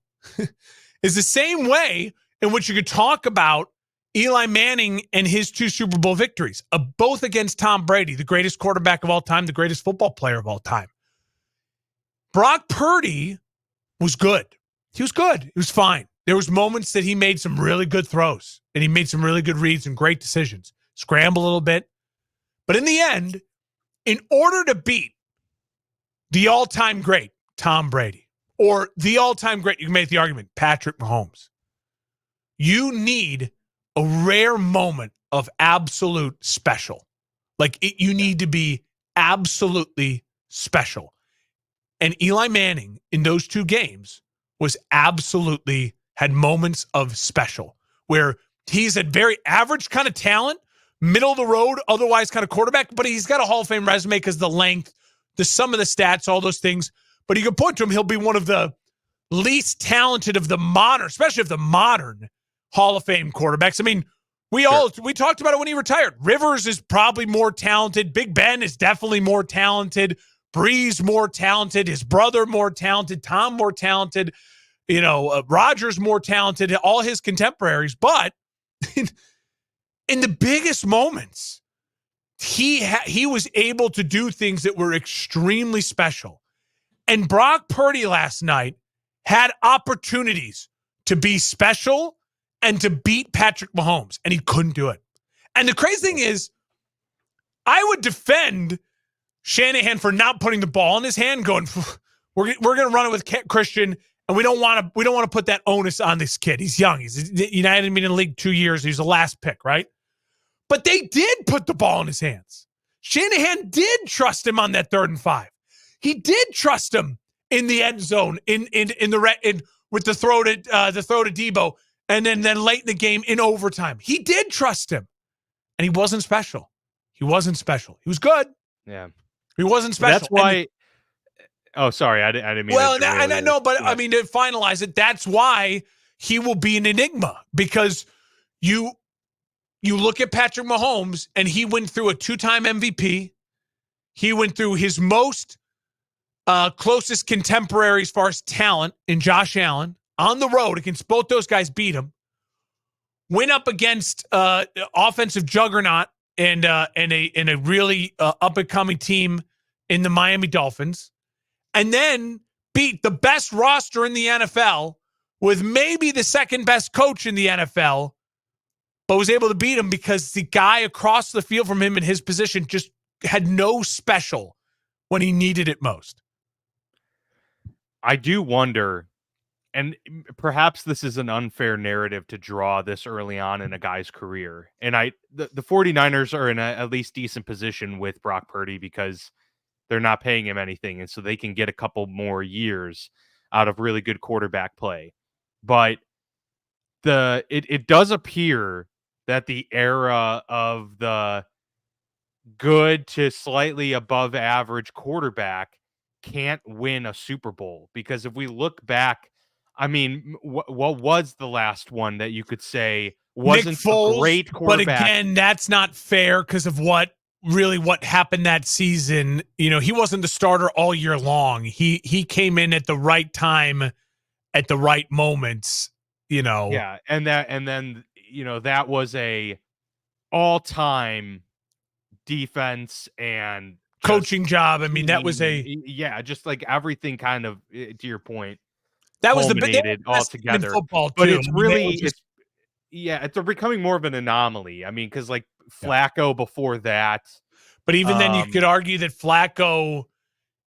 is the same way in which you could talk about Eli Manning and his 2 Super Bowl victories, both against Tom Brady, the greatest quarterback of all time, the greatest football player of all time. Brock Purdy was good. He was good. It was fine. There was moments that he made some really good throws, and he made some really good reads and great decisions. Scramble a little bit. But in the end, in order to beat the all-time great, Tom Brady, or the all-time great, you can make the argument, Patrick Mahomes, you need a rare moment of absolute special. Like, you need to be absolutely special. And Eli Manning in those two games had moments of special where he's a very average kind of talent, middle of the road, otherwise kind of quarterback, but he's got a Hall of Fame resume because the length, the sum of the stats, all those things. But you can point to him, he'll be one of the least talented of the modern, especially of the modern Hall of Fame quarterbacks. I mean, we talked about it when he retired. Rivers is probably more talented. Big Ben is definitely more talented. Breeze more talented. His brother more talented. Tom more talented. Rodgers more talented. All his contemporaries. But in the biggest moments, he was able to do things that were extremely special. And Brock Purdy last night had opportunities to be special and to beat Patrick Mahomes, and he couldn't do it. And the crazy thing is, I would defend Shanahan for not putting the ball in his hand, going, we're going to run it with Christian, and we don't want to put that onus on this kid. He's young. He's United been in the league 2 years. He's the last pick, right? But they did put the ball in his hands. Shanahan did trust him on that 3rd and 5. He did trust him in the end zone with the throw to Debo, and then late in the game in overtime. He did trust him, and he wasn't special. He wasn't special. He was good. Yeah, he wasn't special. That's why. Sorry, I didn't mean. Well, I know, but I mean, to finalize it, that's why he will be an enigma, because you look at Patrick Mahomes, and he went through a 2-time MVP. He went through his most closest contemporary as far as talent in Josh Allen on the road against both those guys, beat him. Went up against offensive juggernaut and a really up and coming team in the Miami Dolphins, and then beat the best roster in the NFL with maybe the second best coach in the NFL, but was able to beat him because the guy across the field from him in his position just had no special when he needed it most. I do wonder, and perhaps this is an unfair narrative to draw this early on in a guy's career. And the 49ers are in a at least decent position with Brock Purdy because they're not paying him anything. And so they can get a couple more years out of really good quarterback play. But it does appear that the era of the good to slightly above average quarterback can't win a Super Bowl, because if we look back, I mean, what was the last one that you could say wasn't Nick Foles, a great quarterback? But again, that's not fair because of what happened that season. He wasn't the starter all year long. He came in at the right time, at the right moments. Yeah, and then that was a all-time defense and coaching job. I mean, that was just like everything kind of, to your point, that was the big all together. Football too. But it's really it's becoming more of an anomaly. I mean, because like Flacco before that, but even then you could argue that Flacco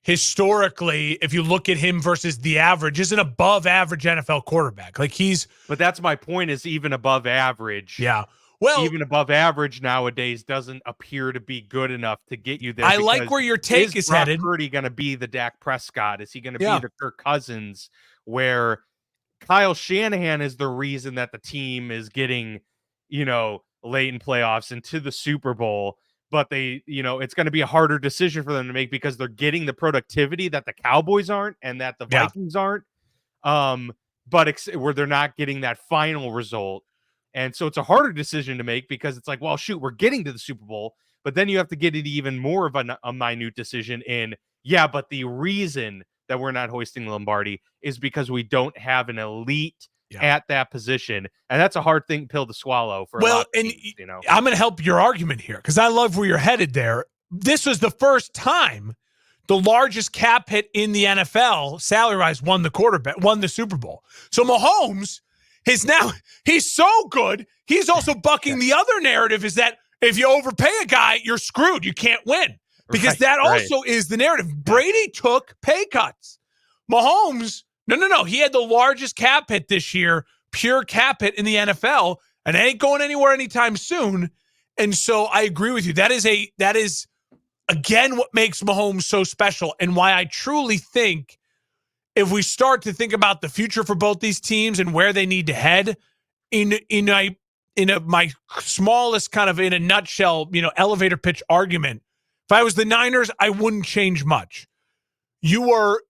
historically, if you look at him versus the average, is an above average NFL quarterback. Like but that's my point, is even above average. Yeah. Well, even above average nowadays doesn't appear to be good enough to get you there. I like where your take is headed. Is Brock Purdy going to be the Dak Prescott? Is he going to be the Kirk Cousins, where Kyle Shanahan is the reason that the team is getting, late in playoffs and to the Super Bowl, but they, it's going to be a harder decision for them to make because they're getting the productivity that the Cowboys aren't and that the Vikings aren't, but where they're not getting that final result. And so it's a harder decision to make because it's like, well, shoot, we're getting to the Super Bowl, but then you have to get it even more of a minute decision in, but the reason that we're not hoisting Lombardi is because we don't have an elite at that position. And that's a hard pill to swallow for a lot of teams, I'm going to help your argument here because I love where you're headed there. This was the first time the largest cap hit in the NFL, salary-wise, won the Super Bowl. So Mahomes he's so good. He's also bucking the other narrative, is that if you overpay a guy, you're screwed. You can't win. because that also is the narrative. Brady took pay cuts. Mahomes, no. He had the largest cap hit this year, pure cap hit in the NFL, and it ain't going anywhere anytime soon. And so I agree with you. That is again what makes Mahomes so special, and why I truly think if we start to think about the future for both these teams and where they need to head in my smallest kind of in a nutshell, elevator pitch argument. If I was the Niners, I wouldn't change much. You're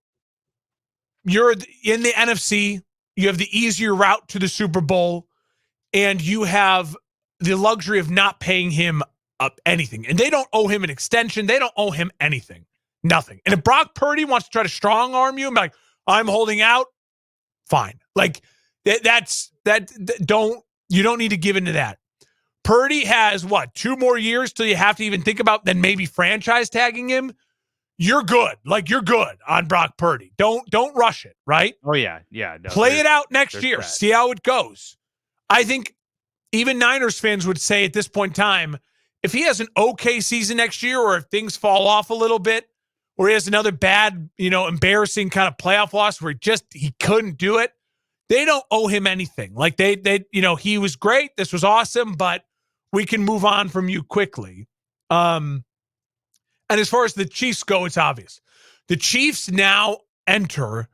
in the NFC. You have the easier route to the Super Bowl, and you have the luxury of not paying him up anything. And they don't owe him an extension. They don't owe him anything. Nothing. And if Brock Purdy wants to try to strong arm you and be like, I'm holding out, fine. Like you don't need to give into that. Purdy has 2 more years till you have to even think about then maybe franchise tagging him. You're good. Like you're good on Brock Purdy. Don't rush it, right? Oh yeah. Yeah. No, play it out next year. See how it goes. I think even Niners fans would say at this point in time, if he has an okay season next year, or if things fall off a little bit, or he has another bad, embarrassing kind of playoff loss where he couldn't do it, they don't owe him anything. Like they he was great. This was awesome, but we can move on from you quickly. And as far as the Chiefs go, it's obvious. The Chiefs now enter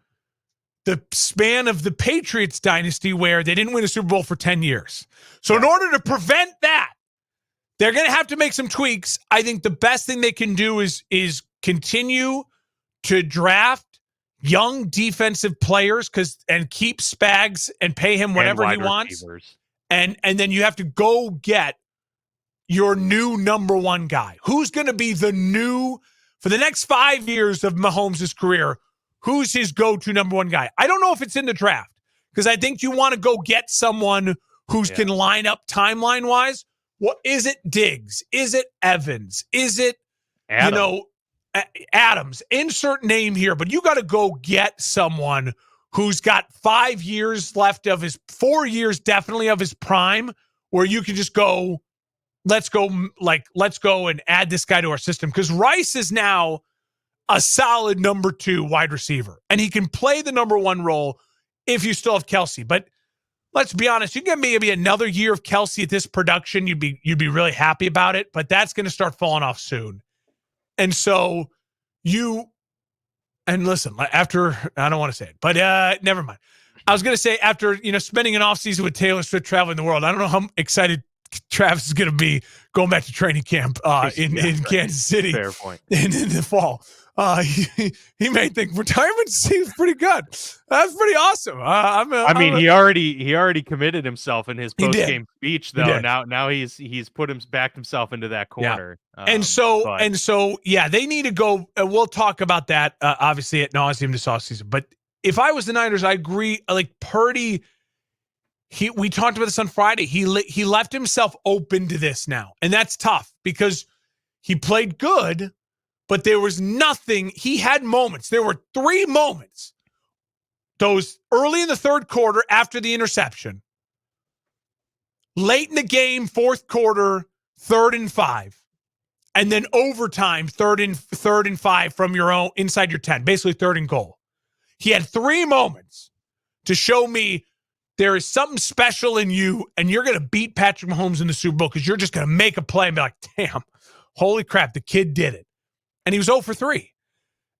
the span of the Patriots dynasty where they didn't win a Super Bowl for 10 years. So in order to prevent that, they're going to have to make some tweaks. I think the best thing they can do is continue to draft young defensive players and keep Spags and pay him whatever he wants. And then you have to go get your new number one guy. Who's going to be for the next 5 years of Mahomes' career, who's his go-to number one guy? I don't know if it's in the draft, because I think you want to go get someone who can line up timeline-wise. What is it? Diggs? Is it Evans? Is it, Adams? Insert name here, but you got to go get someone who's got 5 years left of 4 years definitely of his prime, where you can just go, let's go and add this guy to our system. Because Rice is now a solid number 2 wide receiver, and he can play the number 1 role if you still have Kelsey. But let's be honest, you get maybe another year of Kelsey at this production, you'd be really happy about it, but that's going to start falling off soon. And so listen, after, I don't want to say it, but never mind. I was going to say, after, spending an offseason with Taylor Swift traveling the world, I don't know how excited Travis is going to be going back to training camp in Kansas City. Fair point. In the fall. He may think retirement seems pretty good. That's pretty awesome. He already committed himself in his post-game speech, though. Now he's backed himself into that corner. Yeah. And so, they need to go. We'll talk about that obviously at nauseum this offseason. But if I was the Niners, I agree. Like Purdy, we talked about this on Friday. He left himself open to this now, and that's tough because he played good. But there was nothing. He had moments. There were 3 moments. Those early in the third quarter after the interception. Late in the game, fourth quarter, 3rd and 5. And then overtime, third and 5 from your own inside your 10. Basically 3rd and goal. He had 3 moments to show me there is something special in you, and you're going to beat Patrick Mahomes in the Super Bowl because you're just going to make a play and be like, damn, holy crap, the kid did it. And he was 0 for 3.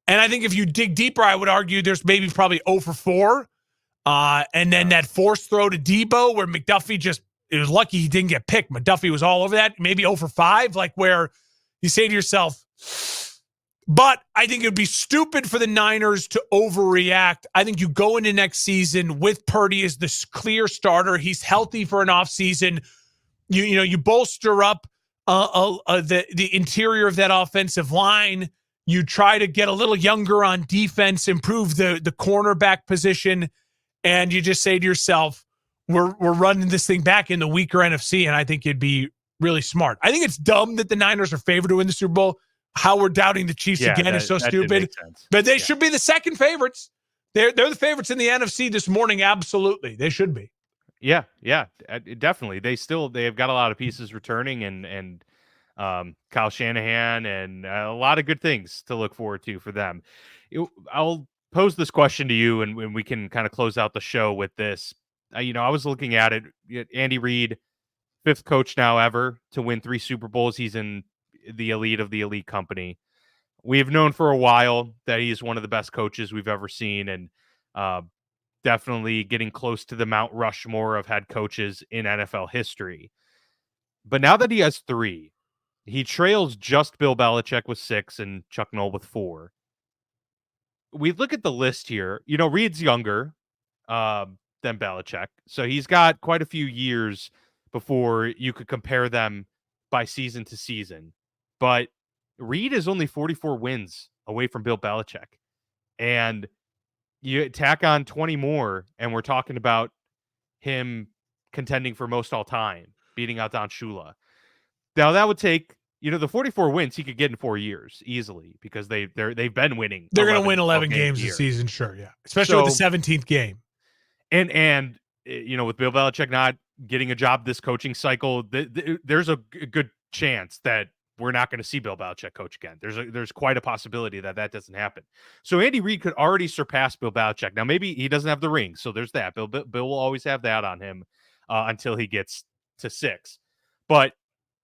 And I think if you dig deeper, I would argue there's probably 0 for 4. And then that forced throw to Debo where McDuffie it was lucky he didn't get picked. McDuffie was all over that. Maybe 0 for 5, like where you say to yourself, but I think it would be stupid for the Niners to overreact. I think you go into next season with Purdy as the clear starter. He's healthy for an offseason. You bolster up the interior of that offensive line. You try to get a little younger on defense, improve the cornerback position, and you just say to yourself, we're running this thing back in the weaker NFC, and I think it'd be really smart. I think it's dumb that the Niners are favored to win the Super Bowl. How we're doubting the Chiefs again is so stupid. But they should be the second favorites. They're the favorites in the NFC this morning. Absolutely. They should be. Yeah, definitely. They've got a lot of pieces returning, and Kyle Shanahan, and a lot of good things to look forward to for them. I'll pose this question to you, and we can kind of close out the show with this. I was looking at it. Andy Reid, 5th coach now ever to win 3 Super Bowls. He's in the elite of the elite company. We've known for a while that he's one of the best coaches we've ever seen, and definitely getting close to the Mount Rushmore of head coaches in NFL history. But now that he has 3, he trails just Bill Belichick with 6 and Chuck Noll with 4. We look at the list here. Reid's younger than Belichick, so he's got quite a few years before you could compare them by season to season. But Reid is only 44 wins away from Bill Belichick. And you tack on 20 more, and we're talking about him contending for most all time, beating out Don Shula. Now, that would take, the 44 wins he could get in 4 years easily, because they've been winning. They're going to win 11 games this season, sure, yeah. Especially with the 17th game. And with Bill Belichick not getting a job this coaching cycle, there's a good chance that we're not going to see Bill Belichick coach again. There's quite a possibility that doesn't happen. So Andy Reid could already surpass Bill Belichick. Now, maybe he doesn't have the ring, so there's that. Bill will always have that on him until he gets to 6. But,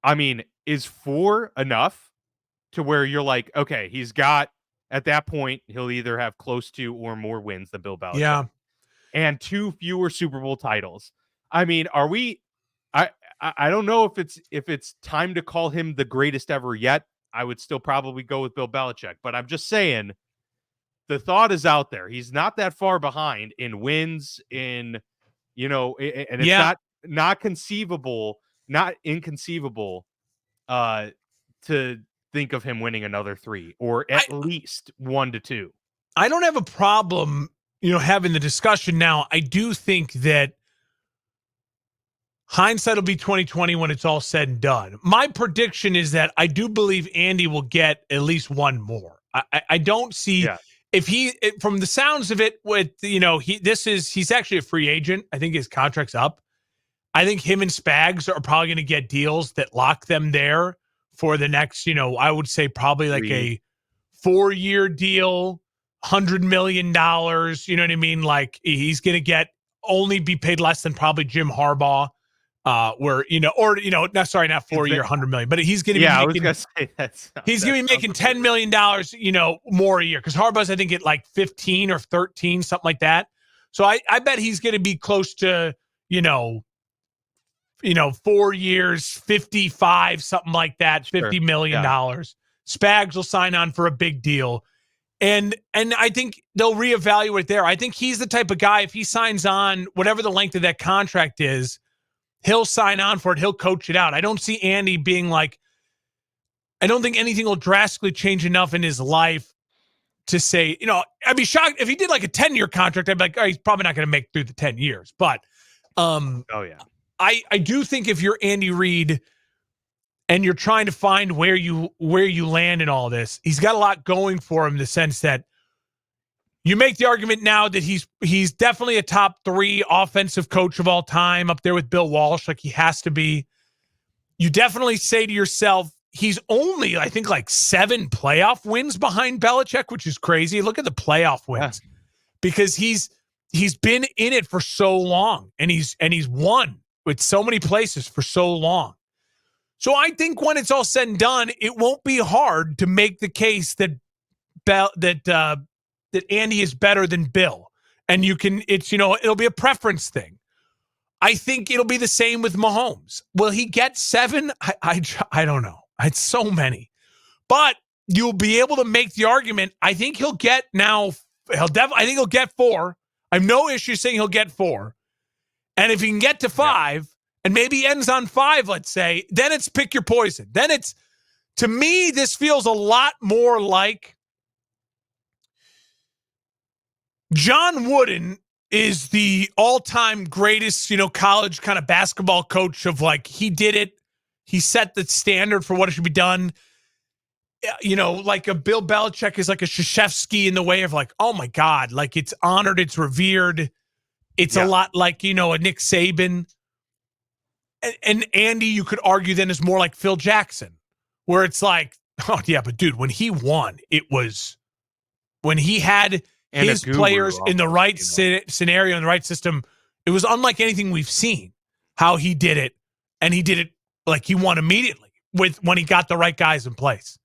I mean, is 4 enough to where you're like, okay, he's got, at that point, he'll either have close to or more wins than Bill Belichick. Yeah. And 2 fewer Super Bowl titles. I mean, are we... I don't know if it's time to call him the greatest ever yet. I would still probably go with Bill Belichick, but I'm just saying the thought is out there. He's not that far behind in wins, and it's not conceivable, not inconceivable to think of him winning another 3 or at least 1 to 2. I don't have a problem, having the discussion now. I do think that hindsight will be 2020 when it's all said and done. My prediction is that I do believe Andy will get at least 1 more. I don't see if from the sounds of it, with he's actually a free agent. I think his contract's up. I think him and Spags are probably going to get deals that lock them there for the next, I would say probably like a 4-year deal, $100 million. You know what I mean? Like he's going to only be paid less than probably Jim Harbaugh. Not 4-year, $100 million, but he's going to be making, I was going to say he's going to be making $10 million, more a year. Cause Harbaugh's, I think, at like 15 or 13, something like that. So I bet he's going to be close to, 4 years, 55, something like that, $50 million. Spags will sign on for a big deal. And I think they'll reevaluate there. I think he's the type of guy, if he signs on, whatever the length of that contract is, he'll sign on for it. He'll coach it out. I don't see Andy being like, I don't think anything will drastically change enough in his life to say, I'd be shocked if he did like a 10-year contract. I'd be like, he's probably not going to make through the 10 years. But I do think if you're Andy Reid and you're trying to find where you land in all this, he's got a lot going for him in the sense that you make the argument now that he's definitely a top 3 offensive coach of all time, up there with Bill Walsh, like he has to be. You definitely say to yourself, he's only, I think, like 7 playoff wins behind Belichick, which is crazy. Look at the playoff wins, because he's been in it for so long, and he's won with so many places for so long. So I think when it's all said and done, it won't be hard to make the case that that Andy is better than Bill. And it'll be a preference thing. I think it'll be the same with Mahomes. Will he get 7? I don't know. It's so many. But you'll be able to make the argument. I think he'll get I think he'll get 4. I have no issue saying he'll get 4. And if he can get to 5, and maybe he ends on 5, let's say, then it's pick your poison. Then to me, this feels a lot more like John Wooden is the all-time greatest, college kind of basketball coach of like, he did it. He set the standard for what it should be done. Like a Bill Belichick is like a Krzyzewski in the way of like, oh my God, like it's honored, it's revered. It's a lot like, a Nick Saban. And Andy, you could argue then, is more like Phil Jackson. where it's like, oh yeah, but dude, when he won, it was when he had And his a guru players in the almost, right you know. scenario, in the right system. It was unlike anything we've seen how he did it. And he did it like he won immediately when he got the right guys in place.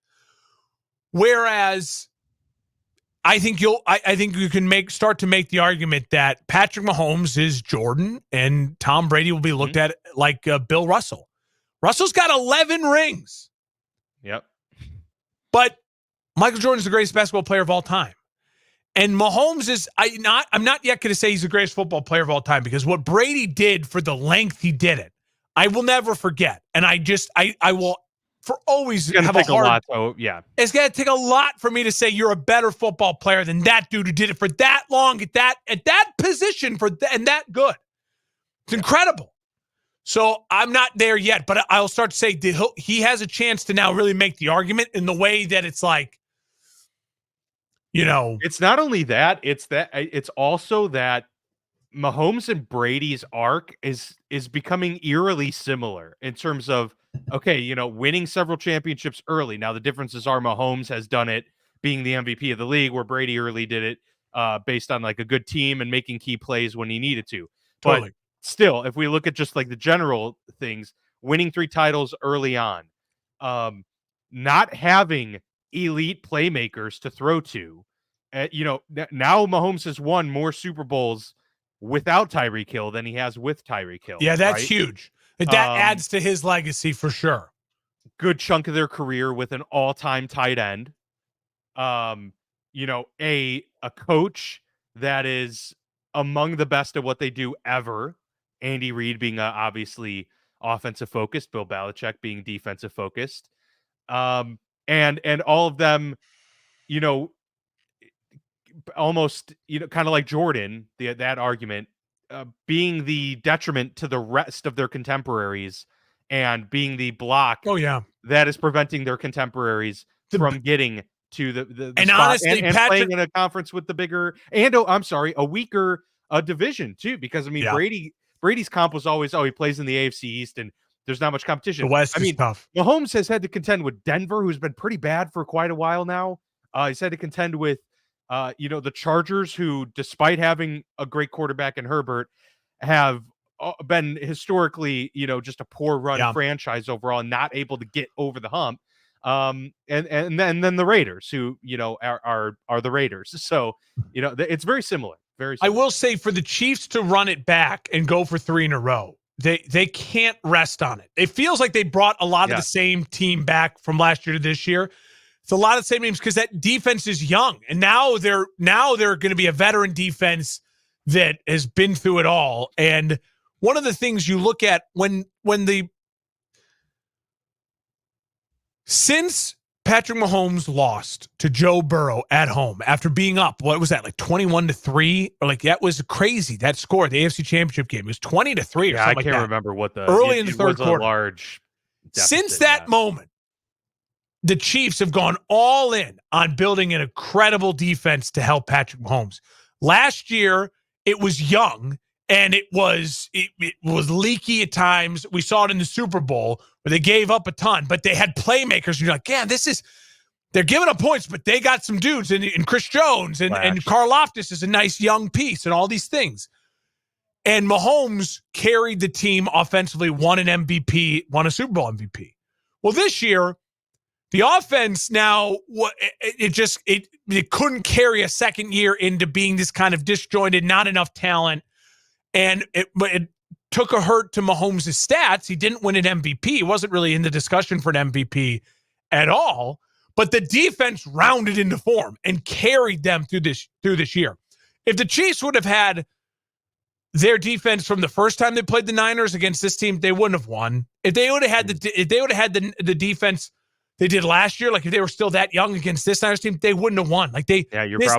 Whereas I think I think you can start to make the argument that Patrick Mahomes is Jordan and Tom Brady will be looked at like Bill Russell. Russell's got 11 rings. Yep. But Michael Jordan's the greatest basketball player of all time. And Mahomes is I'm not yet going to say he's the greatest football player of all time, because what Brady did for the length he did it, I will never forget. And I will for always have a hard. Yeah. It's going to take a lot for me to say you're a better football player than that dude who did it for that long at that position and that good. It's incredible. So I'm not there yet, but I'll start to say he has a chance to now really make the argument in the way that it's like, you know, it's not only that, it's also that Mahomes and Brady's arc is becoming eerily similar in terms of, okay, you know, winning several championships early. Now the differences are Mahomes has done it being the MVP of the league, where Brady early did it based on like a good team and making key plays when he needed to. Totally. But still, if we look at just like the general things, winning 3 titles early on, not having elite playmakers to throw to, you know, now Mahomes has won more Super Bowls without Tyreek Hill than he has with Tyreek Hill. Yeah, that's right? huge. That adds to his legacy for sure. Good chunk of their career with an all-time tight end. You know, a coach that is among the best at what they do ever. Andy Reid being obviously offensive focused, Bill Belichick being defensive focused. And all of them, you know, almost, you know, kind of like Jordan, that argument, being the detriment to the rest of their contemporaries and being the block that is preventing their contemporaries from getting to the and spot honestly, and Patrick, playing in a conference with the bigger and a weaker division too, because I mean Brady's comp was always, he plays in the AFC East and there's not much competition. The West is tough. Mahomes has had to contend with Denver, who's been pretty bad for quite a while now. He's had to contend with you know, the Chargers, who, despite having a great quarterback in Herbert, have been historically, you know, just a poor run franchise overall, and not able to get over the hump. And then the Raiders, who, you know, are the Raiders. So, you know, it's very similar. Very similar. I will say, for the Chiefs to run it back and go for 3 in a row, they can't rest on it. It feels like they brought a lot of the same team back from last year to this year. It's a lot of the same names because that defense is young, and now they're going to be a veteran defense that has been through it all. And one of the things you look at since Patrick Mahomes lost to Joe Burrow at home after being up, what was that, like 21-3, or like, that was crazy. That score, the AFC Championship game, it was 20-3 or something like that. I can't remember what early in the third quarter. Large since that moment, the Chiefs have gone all in on building an incredible defense to help Patrick Mahomes. Last year, it was young and it was leaky at times. We saw it in the Super Bowl where they gave up a ton, but they had playmakers. You're like, yeah, they're giving up points, but they got some dudes, and Chris Jones and Karl Loftus is a nice young piece, and all these things. And Mahomes carried the team offensively, won an MVP, won a Super Bowl MVP. Well, this year, the offense now, it couldn't carry a second year into being this kind of disjointed, not enough talent. And it took a hurt to Mahomes' stats. He didn't win an MVP. He wasn't really in the discussion for an MVP at all. But the defense rounded into form and carried them through this year. If the Chiefs would have had their defense from the first time they played the Niners against this team, they wouldn't have won. If they would have had the defense they did last year, like if they were still that young against this Niners team, they wouldn't have won. Like this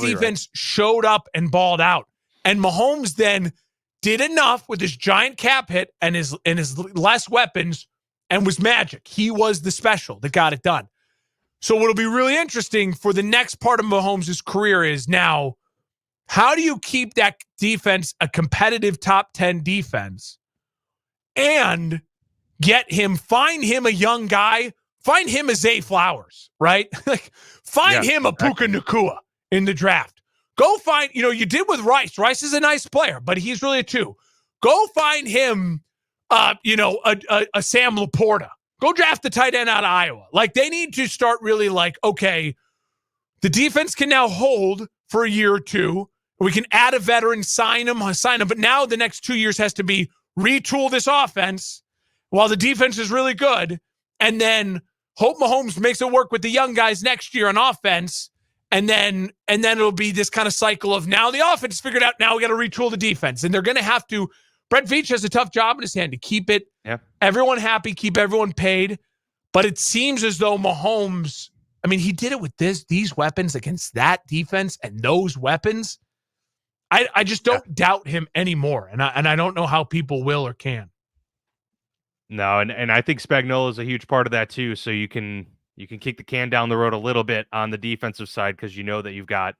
defense showed up and balled out. And Mahomes then did enough with his giant cap hit and his less weapons and was magic. He was the special that got it done. So what'll be really interesting for the next part of Mahomes' career is now, how do you keep that defense a competitive top 10 defense and find him a young guy find him a Zay Flowers, right? Like, find him a Puka Nacua in the draft. Go find, you did with Rice. Rice is a nice player, but he's really a 2. Go find him, a Sam Laporta. Go draft the tight end out of Iowa. Like, they need to start really like, okay, the defense can now hold for a year or 2. We can add a veteran, sign him. But now the next 2 years has to be retool this offense while the defense is really good. And then hope Mahomes makes it work with the young guys next year on offense. And then it'll be this kind of cycle of now the offense is figured out. Now we got to retool the defense. And they're going to have to. Brett Veach has a tough job in his hand to keep it. Yeah. Everyone happy, keep everyone paid. But it seems as though Mahomes, he did it with these weapons against that defense and those weapons. I just don't doubt him anymore. And I don't know how people will or can. No, and I think Spagnuolo is a huge part of that too. So you can kick the can down the road a little bit on the defensive side because you know that you've got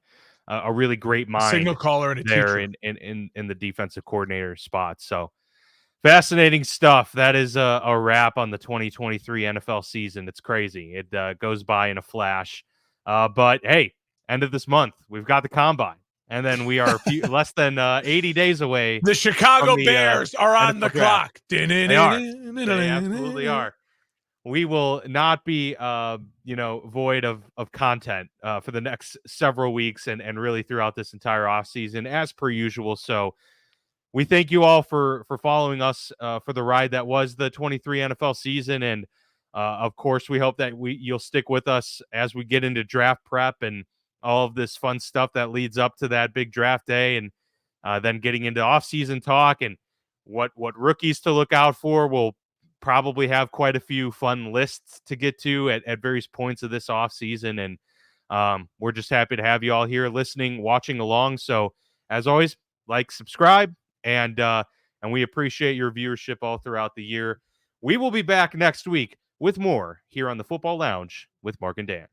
a really great mind, signal caller and a there teacher in the defensive coordinator spot. So fascinating stuff. That is a wrap on the 2023 NFL season. It's crazy. It goes by in a flash. But hey, end of this month, we've got the combine. And then we are less than 80 days away. The Chicago Bears are on the clock. They are. They absolutely are. We will not be, void of content for the next several weeks and really throughout this entire offseason as per usual. So we thank you all for following us for the ride that was the 23 NFL season. And of course, we hope that you'll stick with us as we get into draft prep and all of this fun stuff that leads up to that big draft day, and then getting into offseason talk and what rookies to look out for. We'll probably have quite a few fun lists to get to at various points of this offseason, and we're just happy to have you all here listening, watching along. So as always, like, subscribe, and we appreciate your viewership all throughout the year. We will be back next week with more here on the Football Lounge with Mark and Dan.